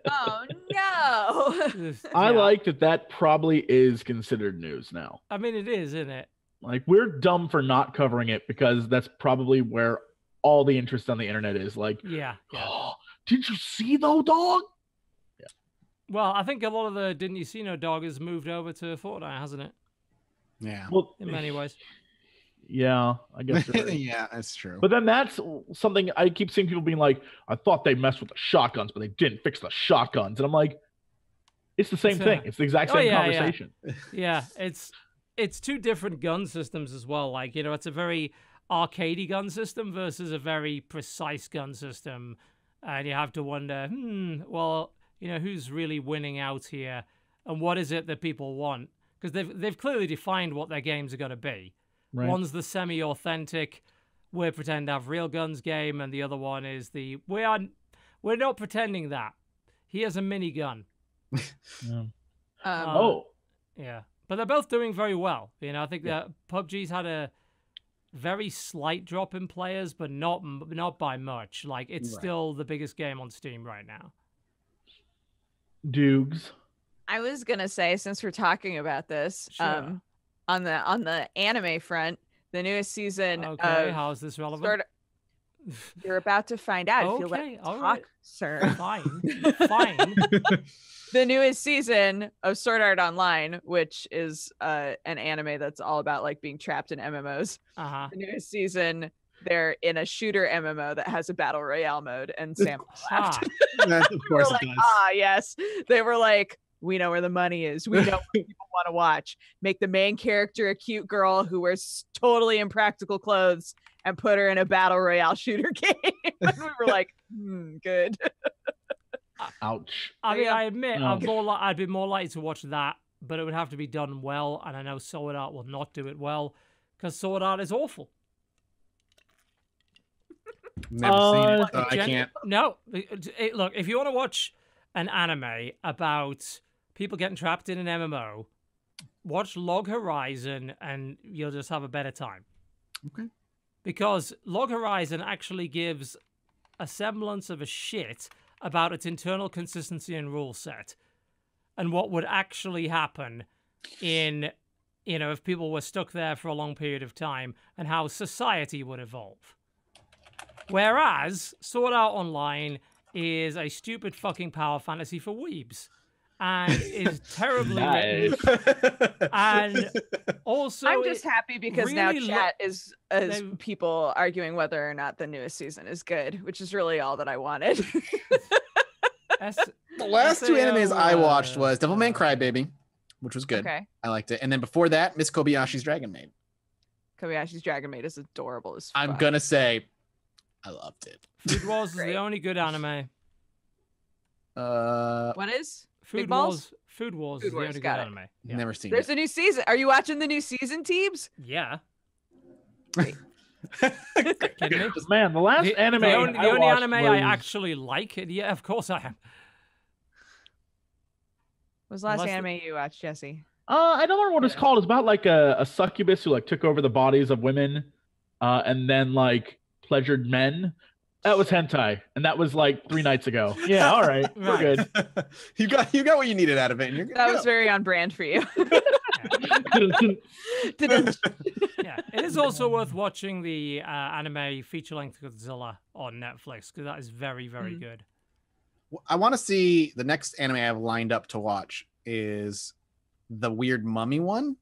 S5: Oh, no!
S3: I like that probably is considered news now.
S2: I mean, it is, isn't it?
S3: Like, we're dumb for not covering it because that's probably where all the interest on the internet is. Like, oh, did you see though, dog? Yeah.
S2: Well, I think a lot of the didn't you see no dog has moved over to Fortnite, hasn't it?
S4: Yeah.
S3: Well,
S2: in many ways.
S3: Yeah, I guess.
S4: Yeah, that's true.
S3: But then that's something I keep seeing people being like, I thought they messed with the shotguns, but they didn't fix the shotguns. And I'm like, it's the same thing. It's the exact same conversation.
S2: Yeah, it's two different gun systems as well. Like, you know, it's a very arcadey gun system versus a very precise gun system. And you have to wonder, well, you know, who's really winning out here? And what is it that people want? Because they've clearly defined what their games are going to be. Right. One's the semi-authentic, we pretend to have real guns game, and the other one is the we're not pretending that. Here's a minigun. Yeah, but they're both doing very well. You know, I think that PUBG's had a very slight drop in players, but not by much. Like, it's still the biggest game on Steam right now.
S3: Dukes.
S5: I was gonna say, since we're talking about this, on the anime front, the newest season.
S2: Okay, how is this relevant?
S5: You're about to find out.
S2: Okay,
S5: if you let me talk,
S2: right.
S5: sir.
S2: Fine.
S5: The newest season of Sword Art Online, which is an anime that's all about like being trapped in MMOs. The newest season, they're in a shooter MMO that has a battle royale mode, and Sam laughed.
S4: Of course, it does.
S5: Yes. They were like, we know where the money is. We know what people want to watch. Make the main character a cute girl who wears totally impractical clothes and put her in a battle royale shooter game. And we were like, good.
S3: Ouch.
S2: I mean, I admit I'd be more likely to watch that, but it would have to be done well, and I know Sword Art will not do it well because Sword Art is awful.
S4: Never seen it, so I can't.
S2: No, look, if you want to watch an anime about people getting trapped in an MMO, watch Log Horizon and you'll just have a better time.
S4: Okay.
S2: Because Log Horizon actually gives a semblance of a shit about its internal consistency and rule set and what would actually happen in, you know, if people were stuck there for a long period of time and how society would evolve. Whereas Sword Art Online is a stupid fucking power fantasy for weebs and is terribly written. And also,
S5: I'm just happy because really now chat is people arguing whether or not the newest season is good, which is really all that I wanted.
S4: The last two animes I watched was Devilman Crybaby, which was good.
S5: Okay.
S4: I liked it. And then before that, Miss Kobayashi's Dragon Maid.
S5: Kobayashi's Dragon Maid is adorable as fuck.
S4: I'm gonna say I loved it.
S2: Food Wars is the only good anime.
S5: What is?
S2: Food Wars. Food Wars is the only good anime.
S4: Yeah. Never seen
S5: There's a new season. Are you watching the new season, Teebs?
S2: Yeah.
S3: Kidding me? Man, the last anime
S2: the only anime I actually like. Yeah, of course I am.
S5: What was the last anime you watched, Jesse?
S3: I don't remember what it's called. It's about like a succubus who like took over the bodies of women, and then like pleasured men. That was hentai, and that was like 3 nights ago. Yeah, all right, we're good.
S4: You got what you needed out of it. And you're good.
S5: That was very on brand for you.
S2: Yeah, it is also worth watching the anime feature-length Godzilla on Netflix because that is very, very good.
S4: I want to see the next anime I have lined up to watch is the weird mummy one.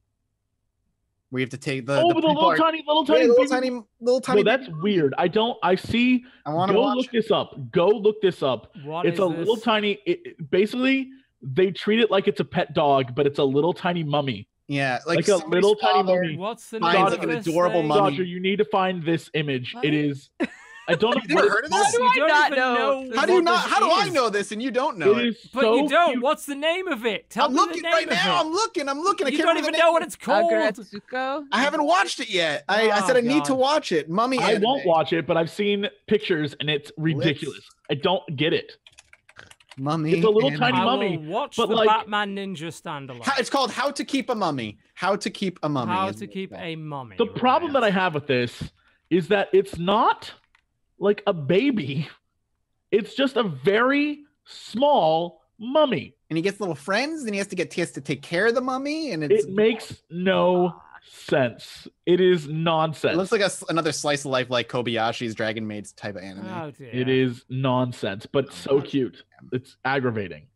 S4: We have to take the
S3: little tiny
S4: little tiny.
S3: No, that's weird. I see.
S4: I want to
S3: go
S4: watch
S3: look this up. Go look this up.
S2: What
S3: it's
S2: is
S3: a
S2: this?
S3: little tiny. Basically, they treat it like it's a pet dog, but it's a little tiny mummy.
S4: Yeah,
S3: like a little tiny mummy.
S2: What's the
S4: Finds
S2: name
S4: like
S2: of
S4: an
S2: this
S4: adorable
S2: thing?
S4: mummy.
S3: Dodger, you need to find this image.
S5: What?
S3: It is. I don't know.
S4: You've never heard of this?
S5: How do
S2: You
S5: I
S2: don't
S5: not
S2: even
S5: know?
S4: How do you
S2: what
S4: not?
S2: this
S4: How do I
S2: is.
S4: know this and you don't know
S3: It
S4: it?
S3: is
S2: But
S3: so
S2: you don't.
S3: cute.
S2: What's the name of it? Tell
S4: I'm
S2: me
S4: looking
S2: the name
S4: right now.
S2: of it.
S4: I'm looking. I
S2: You
S4: can't
S2: don't
S4: remember
S2: even
S4: the
S2: know
S4: name.
S2: what it's called.
S5: Aggretsuko?
S4: I haven't watched it yet. I
S2: Oh,
S4: said I need to
S2: God.
S4: watch it. Mummy
S3: I
S4: anime.
S3: won't watch it, but I've seen pictures and it's ridiculous. I don't get it.
S4: Mummy.
S3: It's a little
S4: anime.
S3: tiny
S2: I
S3: mummy.
S2: will watch
S3: but
S2: the
S3: like-
S2: Batman Ninja standalone.
S4: It's called How to Keep a Mummy. How to Keep a Mummy.
S2: How
S4: is
S2: to
S4: what
S2: keep
S4: it's called.
S2: a mummy.
S3: The problem that I have with this is that it's not like a baby. It's just a very small mummy.
S4: And he gets little friends, and he has to take care of the mummy, and it
S3: It makes no sense. It is nonsense.
S4: looks like another slice of life, like Kobayashi's Dragon Maid's type of anime.
S2: Oh dear.
S3: It is nonsense, but so cute. It's aggravating.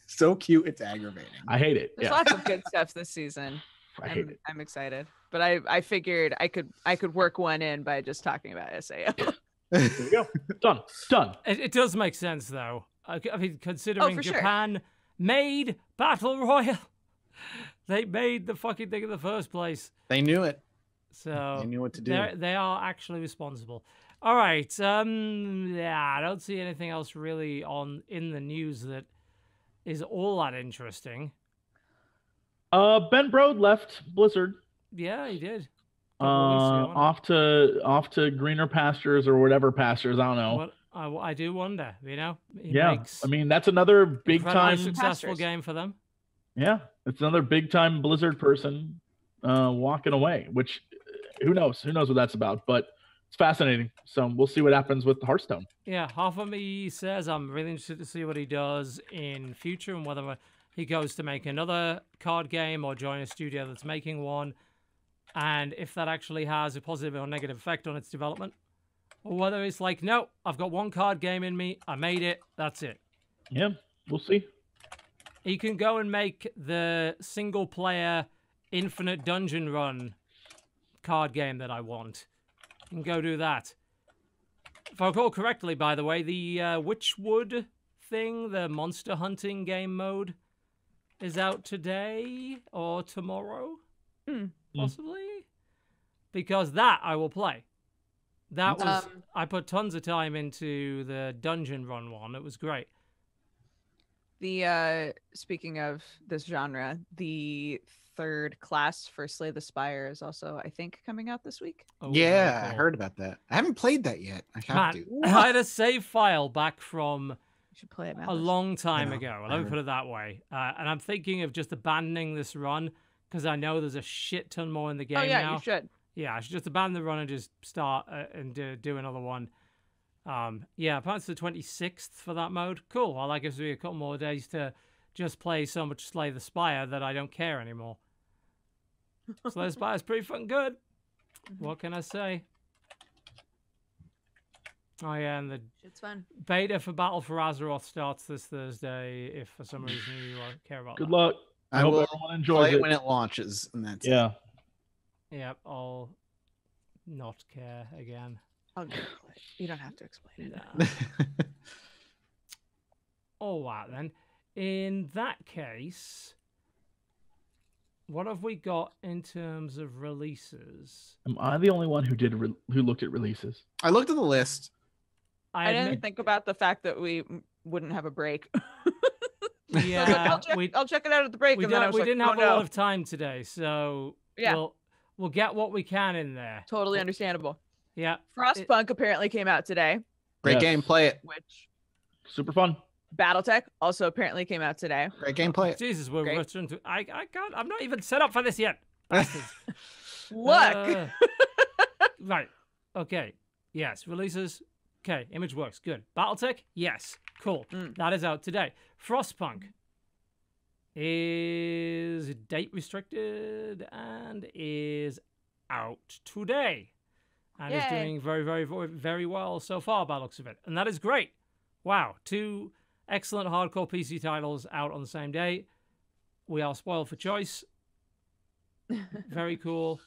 S4: So cute, it's aggravating.
S3: I hate it.
S5: There's
S3: Yeah,
S5: lots of good stuff this season.
S3: I hate it.
S5: I'm excited, but I figured I could work one in by just talking about SAO.
S3: There we go. Done.
S2: It does make sense though. I mean, considering
S5: for sure.
S2: Japan made Battle Royale, they made the fucking thing in the first place.
S4: They knew it.
S2: So
S4: They knew what to do.
S2: They are actually responsible. All right. Yeah, I don't see anything else really in the news that is all that interesting.
S3: Ben Brode left Blizzard.
S2: Yeah, he did. Couple weeks ago,
S3: Off to greener pastures or whatever pastures. I don't know.
S2: What I do wonder, you know. He
S3: Yeah,
S2: makes
S3: I mean that's another big
S2: incredibly
S3: time.
S2: successful
S5: Pastures.
S2: game for them.
S3: Yeah, it's another big time Blizzard person walking away. Which who knows? Who knows what that's about? But it's fascinating. So we'll see what happens with Hearthstone.
S2: Yeah, half of me says I'm really interested to see what he does in future and whether he goes to make another card game or join a studio that's making one, and if that actually has a positive or negative effect on its development, or whether it's like, no, I've got one card game in me, I made it, that's it.
S3: Yeah, we'll see.
S2: He can go and make the single player infinite dungeon run card game that I want. He can go do that. If I recall correctly, by the way, the Witchwood thing, the monster hunting game mode, is out today or tomorrow, possibly. Because that I will play. That was I put tons of time into the dungeon run one. It was great.
S5: The speaking of this genre, the third class for Slay the Spire is also, I think, coming out this week.
S2: Oh,
S4: Yeah,
S2: very
S4: I
S2: cool.
S4: heard about that. I haven't played that yet. I have
S2: Man,
S4: to.
S2: I had a save file back from
S5: You should play it,
S2: a
S5: Mathas.
S2: long time
S4: know,
S2: ago.
S4: I
S2: Let me
S4: heard.
S2: put it that way. And I'm thinking of just abandoning this run because I know there's a shit ton more in the game
S5: Oh yeah,
S2: now.
S5: you should.
S2: Yeah, I should just abandon the run and just start and do another one. Yeah, apparently it's the 26th for that mode. Cool. Well, that gives me a couple more days to just play so much Slay the Spire that I don't care anymore. Slay the Spire is pretty fucking good. What can I say? Oh yeah, and the
S5: It's fun.
S2: beta for Battle for Azeroth starts this Thursday. If for some reason you care about
S3: Good
S2: that.
S3: luck. I
S4: I
S3: hope
S4: will
S3: everyone enjoys
S4: play
S3: it.
S4: it when it launches, and that's it.
S3: Yeah.
S2: Yep, I'll not care again.
S5: I'll go play it. You don't have to explain it.
S2: Nah. All right then. In that case, what have we got in terms of releases?
S3: Am I the only one who who looked at releases?
S4: I looked at the list.
S5: I didn't
S2: admit-
S5: think about the fact that we wouldn't have a break.
S2: Yeah,
S5: I'll check it out at the break.
S2: we
S5: and then I was
S2: didn't
S5: like,
S2: have
S5: oh,
S2: a lot
S5: no.
S2: of time today, so
S5: Yeah.
S2: we'll get what we can in there.
S5: Totally understandable.
S2: Yeah,
S5: Frostpunk apparently came out today,
S4: Great
S3: Yes.
S4: game, play it.
S5: which
S3: Super fun.
S5: Battletech also apparently came out today.
S4: Great game, play it.
S2: Jesus, we're
S5: Great.
S2: returning to. I can't. I'm not even set up for this yet. Bastards.
S5: Look,
S2: Right. Okay. Yes. Releases. Okay. Image works. Good. Battletech. Yes. Cool.
S5: Mm.
S2: That is out today. Frostpunk is date restricted and is out today. And is
S5: Yay.
S2: doing very, very, very, very well so far by the looks of it. And that is great. Wow. 2 Excellent hardcore PC titles out on the same day. We are spoiled for choice. Very cool.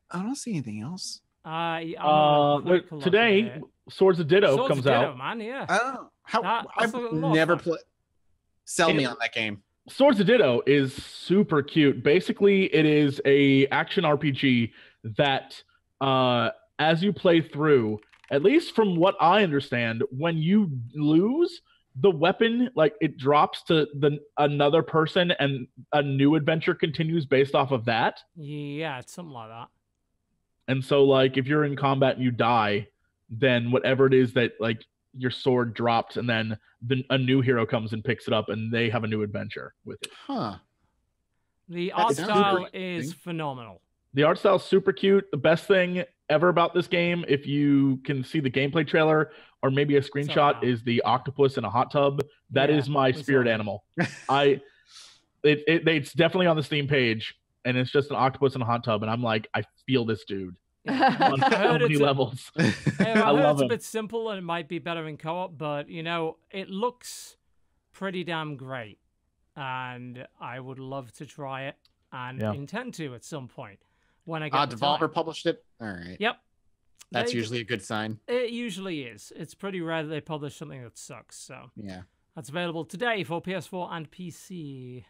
S4: I don't see anything else.
S2: I'm on a quick look
S3: today,
S2: at it.
S3: Swords of Ditto
S2: Swords
S3: comes
S2: of Ditto,
S3: out.
S2: man, yeah.
S4: Oh,
S2: That's
S4: I've
S2: a lot of
S4: never
S2: fun.
S4: played. Sell me on that game.
S3: Swords of Ditto is super cute. Basically, it is a action RPG that, as you play through, at least from what I understand, when you lose, the weapon it drops to another person, and a new adventure continues based off of that.
S2: Yeah, it's something like that.
S3: And so, if you're in combat and you die, then whatever it is that your sword dropped, and then a new hero comes and picks it up, and they have a new adventure with it.
S4: Huh.
S2: The art style is phenomenal.
S3: The art style is super cute. The best thing ever about this game, if you can see the gameplay trailer or maybe a screenshot, is the octopus in a hot tub. That is my spirit animal. It's definitely on the Steam page, and it's just an octopus in a hot tub, and I'm like, I feel this dude. On so many levels.
S2: I love it's a bit simple and it might be better in co-op, but it looks pretty damn great, and I would love to try it and intend to at some point when I get
S4: Devolver published it. All right.
S2: Yep.
S4: That's usually a good sign.
S2: It usually is. It's pretty rare that they publish something that sucks. So
S4: yeah,
S2: that's available today for PS4 and PC.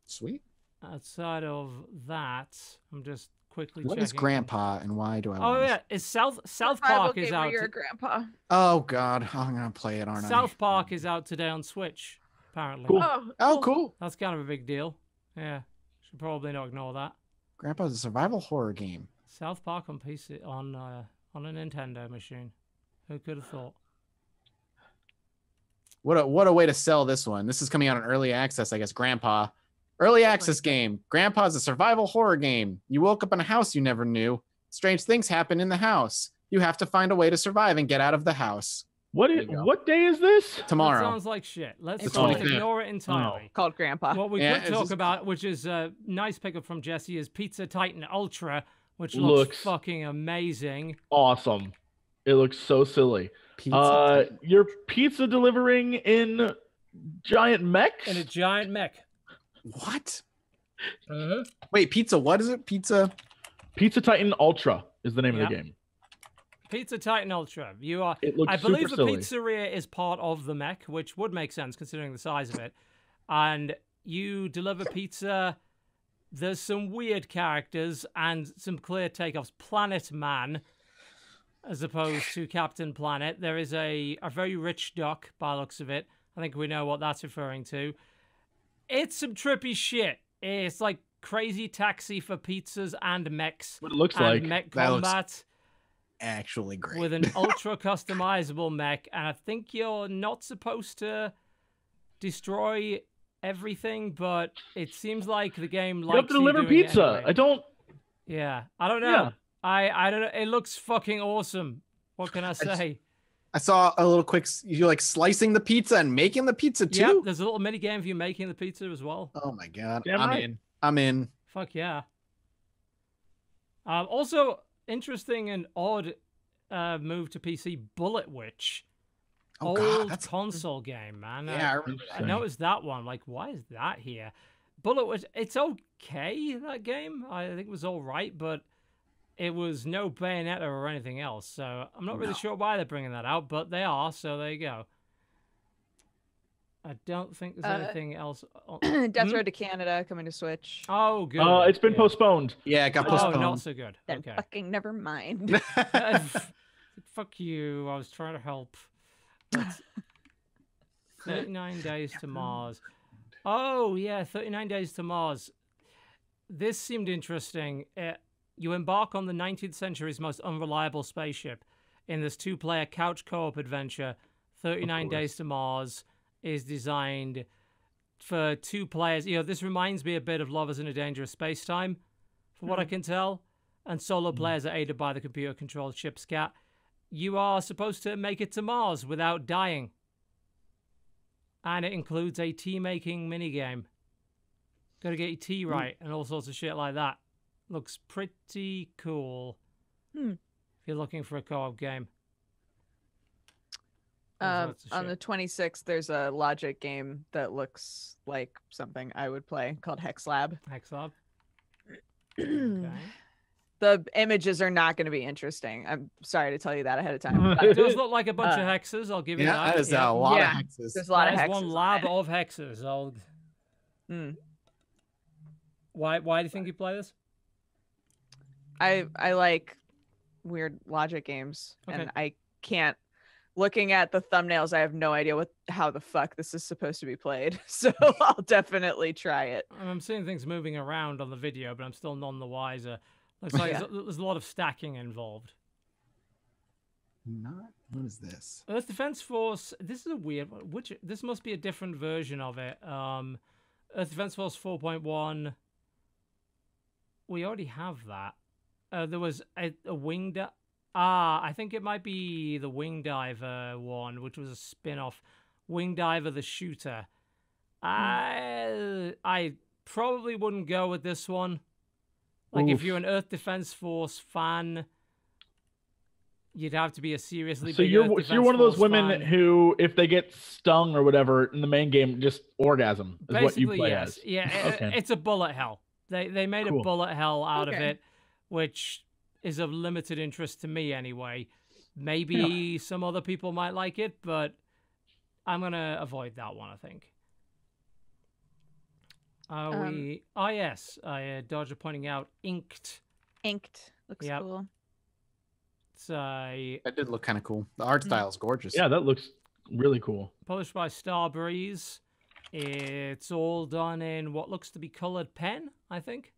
S4: Sweet.
S2: Outside of that, I'm just quickly
S4: What
S2: checking.
S4: is Grandpa and why do I
S2: Oh
S4: want
S2: yeah, is South Park is out.
S5: Your grandpa.
S4: Oh God, I'm gonna play it, aren't I?
S2: South Park is out today on Switch, apparently.
S3: Cool.
S5: Oh,
S4: cool.
S2: That's kind of a big deal. Yeah, should probably not ignore that.
S4: Grandpa's a survival horror game.
S2: South Park on PC on a Nintendo machine. Who could have thought?
S4: What a way to sell this one. This is coming out in early access, I guess. Grandpa. Early access game. Grandpa's a survival horror game. You woke up in a house you never knew. Strange things happen in the house. You have to find a way to survive and get out of the house.
S3: What day is this?
S4: Tomorrow.
S2: That sounds like shit. Let's
S4: just
S2: ignore it entirely.
S5: Called Grandpa.
S2: What we could talk about, which is a nice pickup from Jesse, is Pizza Titan Ultra, which looks fucking amazing.
S3: Awesome. It looks so silly. Your pizza delivering in giant mechs?
S2: In a giant mech.
S4: What?
S2: Uh-huh.
S4: Wait, pizza. What is it? Pizza
S3: Titan Ultra is the name of the game.
S2: Pizza Titan Ultra.
S3: I
S2: believe the pizzeria is part of the mech, which would make sense considering the size of it. And you deliver pizza. There's some weird characters and some clear takeoffs. Planet Man, as opposed to Captain Planet. There is a very rich duck, by the looks of it. I think we know what that's referring to. It's some trippy shit. It's like Crazy Taxi for pizzas and mechs.
S3: What it looks
S2: and
S3: like.
S2: mech
S4: That
S2: combat.
S4: looks actually great.
S2: With an ultra customizable mech. And I think you're not supposed to destroy everything, but it seems like the game likes
S3: you have to deliver pizza.
S2: Anyway. Yeah, I don't know. Yeah. I don't know. It looks fucking awesome. What can I say?
S4: I saw a little quick. You like slicing the pizza and making the pizza too.
S2: Yeah, there's a little mini game of you making the pizza as well.
S4: Oh my God,
S3: Damn
S4: I'm in.
S2: Fuck yeah. Also, interesting and odd move to PC. Bullet Witch.
S4: Oh
S2: Old
S4: God,
S2: console game, man.
S4: Yeah, I remember that.
S2: I noticed that one. Like, why is that here? Bullet Witch. It's okay. That game. I think it was all right, but it was no Bayonetta or anything else. So I'm not really sure why they're bringing that out, but they are. So there you go. I don't think there's anything else.
S5: Death Road to Canada coming to Switch.
S2: Oh, good.
S3: It's been postponed.
S4: Yeah, it got postponed.
S2: Oh, not so good.
S5: Then
S2: Okay.
S5: fucking never mind.
S2: Fuck you. I was trying to help. 39 Days to Mars. Oh, yeah, 39 Days to Mars. This seemed interesting. You embark on the 19th century's most unreliable spaceship in this two-player couch co-op adventure. 39 Days to Mars is designed for two players. You know, this reminds me a bit of Lovers in a Dangerous Space-Time, from what I can tell. And solo players are aided by the computer-controlled ship SCAT. You are supposed to make it to Mars without dying. And it includes a tea-making minigame. Gotta get your tea right and all sorts of shit like that. Looks pretty cool. If you're looking for a co-op game.
S5: On the 26th, there's a logic game that looks like something I would play called Hexlab.
S2: Hexlab. Okay.
S5: The images are not going to be interesting. I'm sorry to tell you that ahead of time.
S2: It does look like a bunch of hexes. I'll give you that.
S4: Yeah, that is a lot of hexes.
S5: There's a lot of hexes.
S2: One lab of hexes. Why do you think you play this?
S5: I like weird logic games, and I can't. Looking at the thumbnails, I have no idea how the fuck this is supposed to be played. So I'll definitely try it.
S2: I'm seeing things moving around on the video, but I'm still none the wiser. Looks like there's a lot of stacking involved.
S4: What is this?
S2: Earth Defense Force. This is a weird one. This must be a different version of it. Earth Defense Force 4.1. We already have that. There was a wing. I think it might be the Wing Diver one, which was a spin-off. Wing Diver the Shooter. I probably wouldn't go with this one. Like, if you're an Earth Defense Force fan, you'd have to be a seriously big Earth Defense
S3: you're one of those
S2: Force
S3: women
S2: fan.
S3: who, if they get stung or whatever in the main game, just orgasm is
S2: Basically,
S3: what you play
S2: yes.
S3: as.
S2: Yeah, it's a bullet hell. They made a bullet hell out of it, which is of limited interest to me anyway. Maybe some other people might like it, but I'm going to avoid that one, I think. Yes. Dodger pointing out Inked.
S5: Inked. Looks cool.
S4: That did look kind of cool. The art style is gorgeous.
S3: Yeah, that looks really cool.
S2: Published by Starbreeze. It's all done in what looks to be colored pen, I think.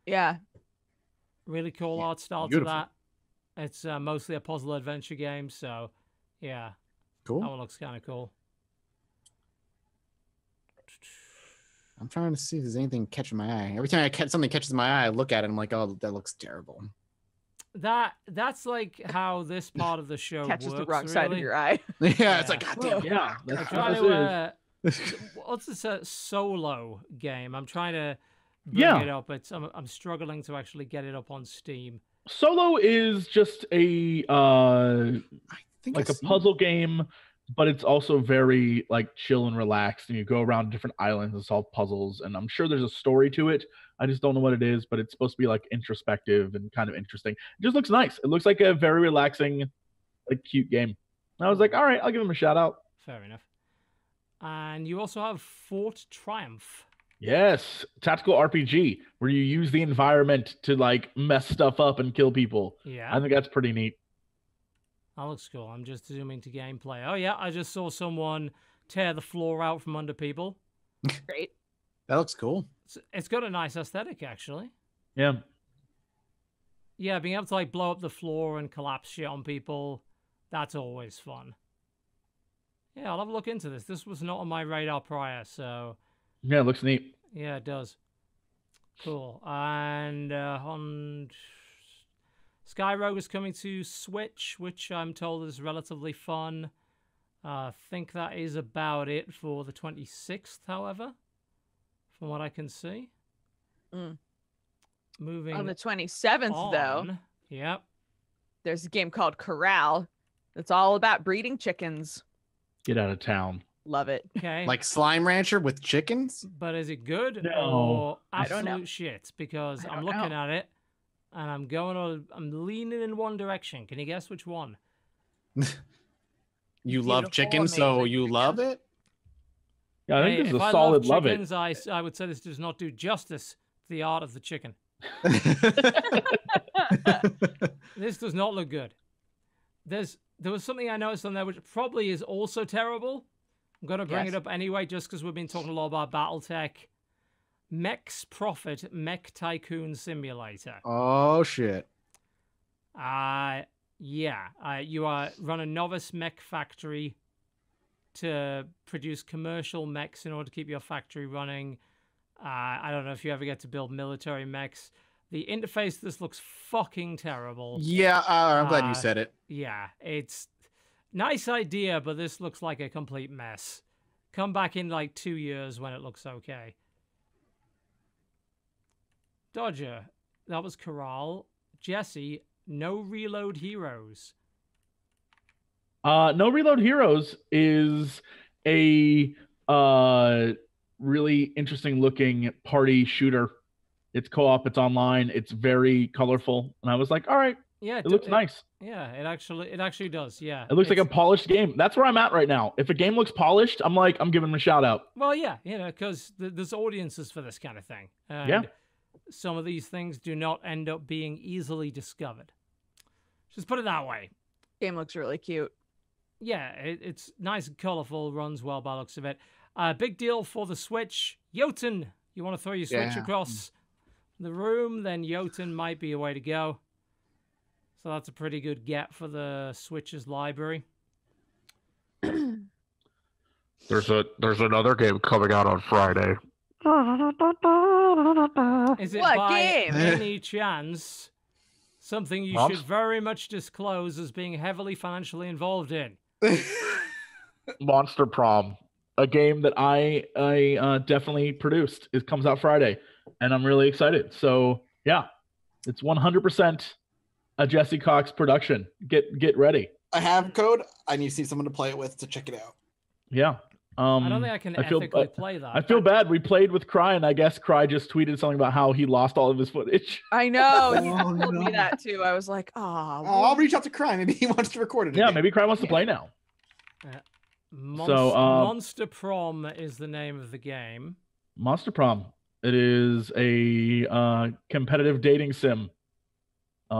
S5: Yeah.
S2: Really cool art style
S4: beautiful.
S2: to that. It's mostly a puzzle adventure game, so yeah.
S4: Cool.
S2: That one looks kind of cool.
S4: I'm trying to see if there's anything catching my eye. Every time something catches my eye, I look at it and I'm like, oh, that looks terrible.
S2: That's like how this part of the show
S5: catches
S2: works,
S5: the wrong
S2: really.
S5: side of your eye.
S4: Yeah, it's like, goddamn.
S3: Yeah,
S2: I'm
S3: that's
S2: trying
S3: what this is.
S2: to, what's this solo game? I'm trying to bring it up. I'm struggling to actually get it up on Steam.
S3: Solo is just a like a puzzle game, but it's also very like chill and relaxed, and you go around different islands and solve puzzles, and I'm sure there's a story to it. I just don't know what it is, but it's supposed to be like introspective and kind of interesting. It just looks nice. It looks like a very relaxing, like cute game. And I was like, all right, I'll give him a shout out.
S2: Fair enough. And you also have Fort Triumph.
S3: Yes, tactical RPG where you use the environment to like mess stuff up and kill people.
S2: Yeah.
S3: I think that's pretty neat.
S2: That looks cool. I'm just zooming to gameplay. Oh yeah, I just saw someone tear the floor out from under people.
S5: Great.
S4: That looks cool.
S2: It's got a nice aesthetic, actually.
S3: Yeah.
S2: Yeah, being able to like blow up the floor and collapse shit on people, that's always fun. Yeah, I'll have a look into this. This was not on my radar prior, so...
S3: Yeah, it looks neat.
S2: Yeah, it does. Cool. And on... Sky Rogue is coming to Switch, which I'm told is relatively fun. I think that is about it for the 26th, however, from what I can see. Moving
S5: on the 27th, though.
S2: Yep.
S5: There's a game called Corral. It's all about breeding chickens.
S3: Get out of town.
S5: Love it.
S2: Okay.
S4: Like Slime Rancher with chickens?
S2: But is it good
S3: No.
S2: or
S5: I don't know.
S2: absolute shit? Because I'm
S5: don't
S2: looking
S5: know.
S2: at it and I'm leaning in one direction. Can you guess which one?
S4: You love chicken, so
S5: amazing
S4: you
S5: chicken.
S4: love it?
S3: Yeah, I think this is
S2: if
S3: a
S2: I
S3: solid
S2: love
S3: love it.
S2: chickens, I would say this does not do justice to the art of the chicken. This does not look good. There was something I noticed on there which probably is also terrible. I'm going to bring it up anyway just because we've been talking a lot about Battletech. Mech's Profit Mech Tycoon Simulator.
S4: Oh, shit.
S2: You run a novice mech factory to produce commercial mechs in order to keep your factory running. I don't know if you ever get to build military mechs. The interface to this looks fucking terrible.
S4: Yeah, I'm glad you said it.
S2: Yeah, it's nice idea, but this looks like a complete mess. Come back in like 2 years when it looks okay. Dodger, that was Corral. Jesse, No Reload Heroes.
S3: No Reload Heroes is a really interesting looking party shooter. It's co-op, it's online, it's very colorful, and I was like, all right,
S2: Yeah,
S3: it looks nice.
S2: Yeah, it actually does. Yeah,
S3: it looks like a polished game. That's where I'm at right now. If a game looks polished, I'm giving them a shout out.
S2: Well, yeah, because there's audiences for this kind of thing. And
S3: yeah.
S2: Some of these things do not end up being easily discovered. Just put it that way.
S5: Game looks really cute.
S2: Yeah, it's nice and colorful, runs well by the looks of it. Big deal for the Switch. Jotun, you want to throw your Switch across the room, then Jotun might be a way to go. So that's a pretty good get for the Switch's library.
S6: There's another game coming out on Friday.
S2: Is it
S5: what
S2: by
S5: game?
S2: any chance something you should very much disclose as being heavily financially involved in?
S3: Monster Prom, a game that I definitely produced. It comes out Friday, and I'm really excited. So yeah, it's 100% a Jesse Cox production. Get ready.
S4: I have code. I need to see someone to play it with to check it out.
S3: Yeah.
S2: I don't think I can ethically play that.
S3: I feel bad. We played with Cry, and I guess Cry just tweeted something about how he lost all of his footage.
S5: I know. He told me that too. I was like,
S4: I'll reach out to Cry. Maybe he wants to record it.
S3: Yeah, maybe Cry wants to play now.
S2: Monster Prom is the name of the game.
S3: Monster Prom. It is a competitive dating sim,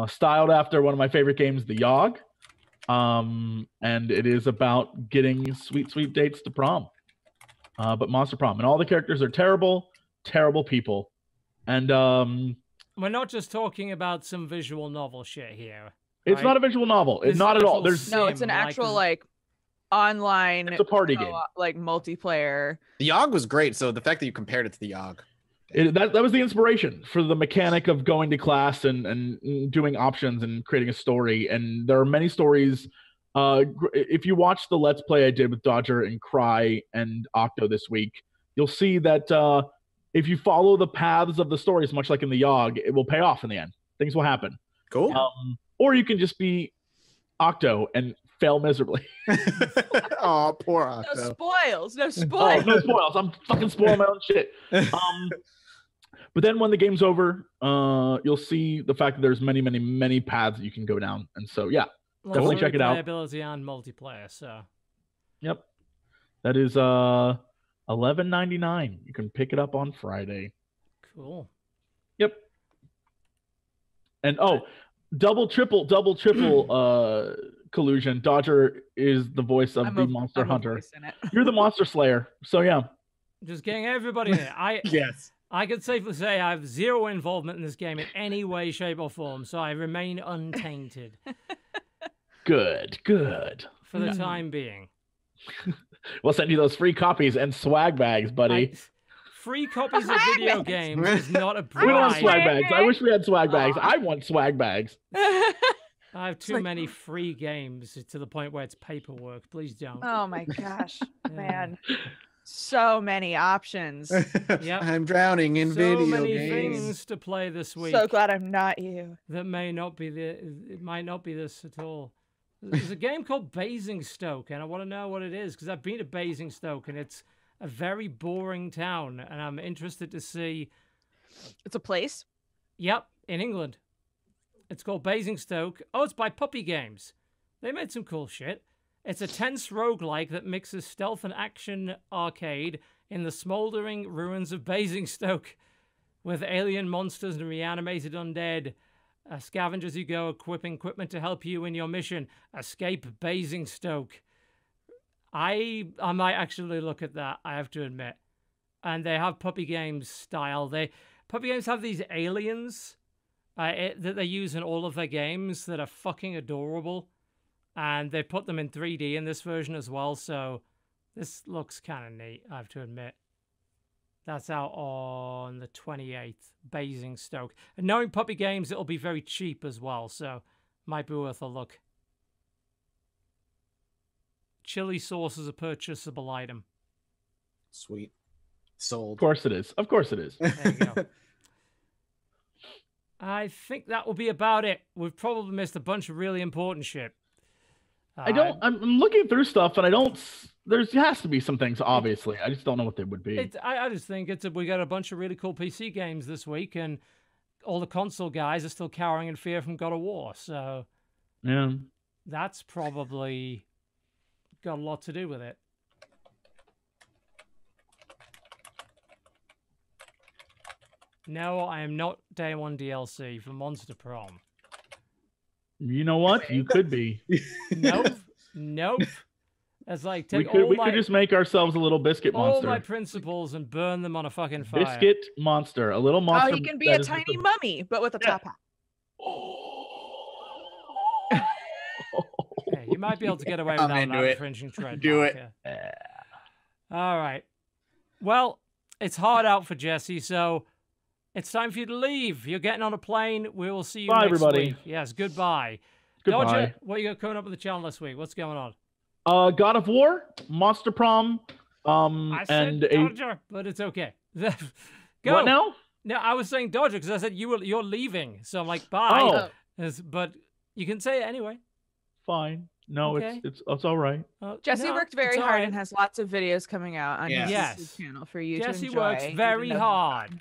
S3: styled after one of my favorite games, The Yogg. And it is about getting sweet dates to prom. But Monster Prom, and all the characters are terrible people. And
S2: we're not just talking about some visual novel shit here.
S3: It's not a visual novel. It's not at all. There's
S5: it's an actual online.
S3: It's a party game,
S5: like multiplayer.
S4: The Yogg was great. So the fact that you compared it to the Yogg.
S3: That was the inspiration for the mechanic of going to class and doing options and creating a story. And there are many stories. If you watch the Let's Play I did with Dodger and Cry and Octo this week, you'll see that if you follow the paths of the stories, much like in the Yogg, it will pay off in the end. Things will happen.
S4: Cool.
S3: Or you can just be Octo and fail miserably.
S4: Oh, poor Octo.
S5: No spoils.
S3: No spoils. I'm fucking spoiling my own shit. But then when the game's over, you'll see the fact that there's many paths you can go down. And so, yeah, definitely check it out.
S2: Playability and multiplayer, so.
S3: Yep. That is $11.99. You can pick it up on Friday.
S2: Cool.
S3: Yep. And double triple collusion. Dodger is the voice of the Monster Hunter. You're the Monster Slayer. So yeah.
S2: Just getting everybody in it.
S4: Yes.
S2: I can safely say I have zero involvement in this game in any way, shape, or form, so I remain untainted.
S3: Good.
S2: For the time being.
S3: We'll send you those free copies and swag bags, buddy.
S2: Free copies of video games is not a bribe.
S3: We don't have swag bags. I wish we had swag bags. I want swag bags.
S2: I have too many free games to the point where it's paperwork. Please don't.
S5: Oh my gosh, man. So many options.
S2: Yep.
S4: I'm drowning in video games.
S2: So many things to play this week.
S5: So glad I'm not you.
S2: That may not be it might not be this at all. There's a game called Basingstoke, and I want to know what it is, because I've been to Basingstoke, and it's a very boring town, and I'm interested to see.
S5: It's a place?
S2: Yep, in England. It's called Basingstoke. Oh, it's by Puppy Games. They made some cool shit. It's a tense roguelike that mixes stealth and action arcade in the smoldering ruins of Basingstoke, with alien monsters and reanimated undead. Scavenge as you go, equipping equipment to help you in your mission. Escape Basingstoke. I might actually look at that, I have to admit. And they have Puppy Games style. Puppy Games have these aliens that they use in all of their games that are fucking adorable. And they put them in 3D in this version as well, so this looks kind of neat, I have to admit. That's out on the 28th, Basingstoke. And knowing Puppy Games, it'll be very cheap as well, so might be worth a look. Chili sauce is a purchasable item.
S4: Sweet. Sold.
S3: Of course it is.
S2: There you go. I think that will be about it. We've probably missed a bunch of really important shit.
S3: I'm looking through stuff, and I don't. There has to be some things, obviously. I just don't know what they would be.
S2: I just think we got a bunch of really cool PC games this week, and all the console guys are still cowering in fear from God of War. So,
S3: yeah,
S2: that's probably got a lot to do with it. No, I am not Day 1 DLC for Monster Prom.
S3: You know what? You could be.
S2: Nope. It's like
S3: we could just make ourselves a little biscuit monster.
S2: All my principles and burn them on a fucking fire.
S3: Biscuit monster, a little monster.
S5: Oh, he can be a tiny mummy, but with a top hat.
S2: Okay, you might be able to get away with that without infringing trademark.
S4: Do it.
S2: Yeah. All right. Well, it's hard out for Jesse, so it's time for you to leave. You're getting on a plane. We will see you next
S3: everybody.
S2: week. Yes, goodbye.
S3: Goodbye.
S2: Dodger, what you got coming up with the channel this week? What's going on?
S3: God of War, Monster Prom,
S2: I said Dodger, but it's okay. Go.
S3: What now?
S2: No, I was saying Dodger because I said you're leaving, so I'm like bye. But you can say it anyway.
S3: Fine. No,
S2: okay.
S3: it's all right.
S5: Jesse worked very hard and has lots of videos coming out on his YouTube channel for you to enjoy.
S2: Jesse works very hard.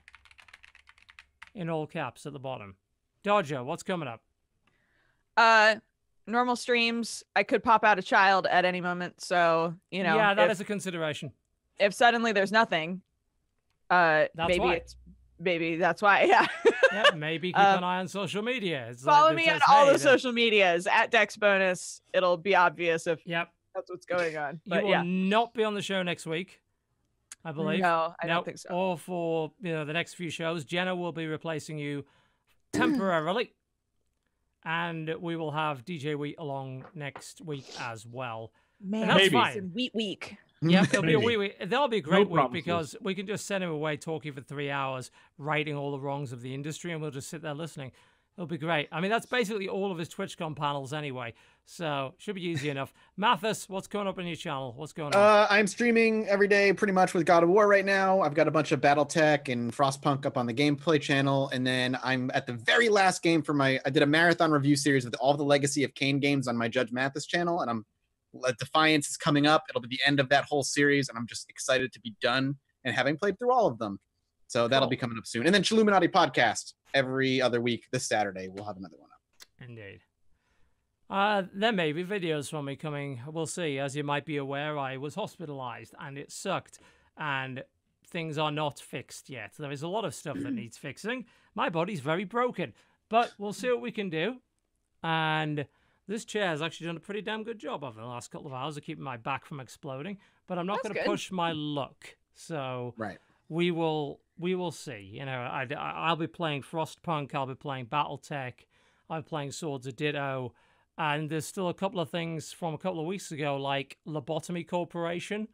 S2: In all caps at the bottom. Dodger, what's coming up?
S5: Normal streams. I could pop out a child at any moment, so
S2: Yeah, that is a consideration.
S5: If suddenly there's nothing, maybe that's why. Yeah.
S2: Yeah, maybe keep an eye on social media. It's
S5: follow me on all the social medias at DexBonus. It'll be obvious if that's what's going on. But
S2: you will not be on the show next week, I believe.
S5: No, I don't think so.
S2: Or for the next few shows, Jenna will be replacing you temporarily. And we will have DJ Wheat along next week as well.
S5: Man,
S2: that's fine.
S5: It's a wheat week.
S2: Yeah, it'll be a wee week. That'll be a great week because we can just send him away talking for 3 hours, righting all the wrongs of the industry, and we'll just sit there listening. It'll be great. I mean, that's basically all of his TwitchCon panels anyway, so should be easy enough. Mathas, what's going up on your channel? What's going on?
S4: I'm streaming every day pretty much with God of War right now. I've got a bunch of Battletech and Frostpunk up on the gameplay channel, and then I'm at the very last game for I did a marathon review series with all the Legacy of Kain games on my Judge Mathas channel, and Defiance is coming up. It'll be the end of that whole series, and I'm just excited to be done and having played through all of them. So that'll be coming up soon. And then Chilluminati podcast every other week. This Saturday, we'll have another one up.
S2: Indeed. There may be videos from me coming. We'll see. As you might be aware, I was hospitalized and it sucked. And things are not fixed yet. There is a lot of stuff that needs fixing. My body's very broken. But we'll see what we can do. And this chair has actually done a pretty damn good job over the last couple of hours of keeping my back from exploding. But I'm not going to push my luck. So we will see. I'll be playing Frostpunk. I'll be playing Battletech. I'll be playing Swords of Ditto. And there's still a couple of things from a couple of weeks ago, like Lobotomy Corporation,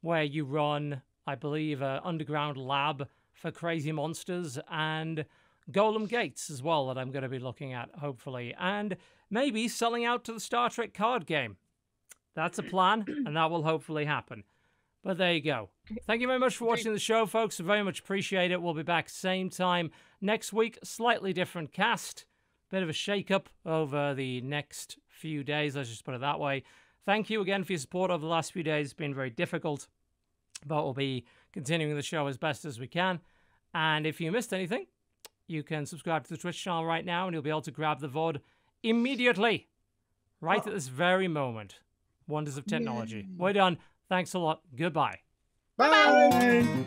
S2: where you run, I believe, an underground lab for crazy monsters, and Golem Gates as well that I'm going to be looking at, hopefully. And maybe selling out to the Star Trek card game. That's a plan, and that will hopefully happen. But there you go. Thank you very much for watching the show, folks. I very much appreciate it. We'll be back same time next week. Slightly different cast. Bit of a shake-up over the next few days, let's just put it that way. Thank you again for your support over the last few days. It's been very difficult, but we'll be continuing the show as best as we can. And if you missed anything, you can subscribe to the Twitch channel right now, and you'll be able to grab the VOD immediately, right at this very moment. Wonders of technology. We're done. Thanks a lot. Goodbye.
S4: Bye.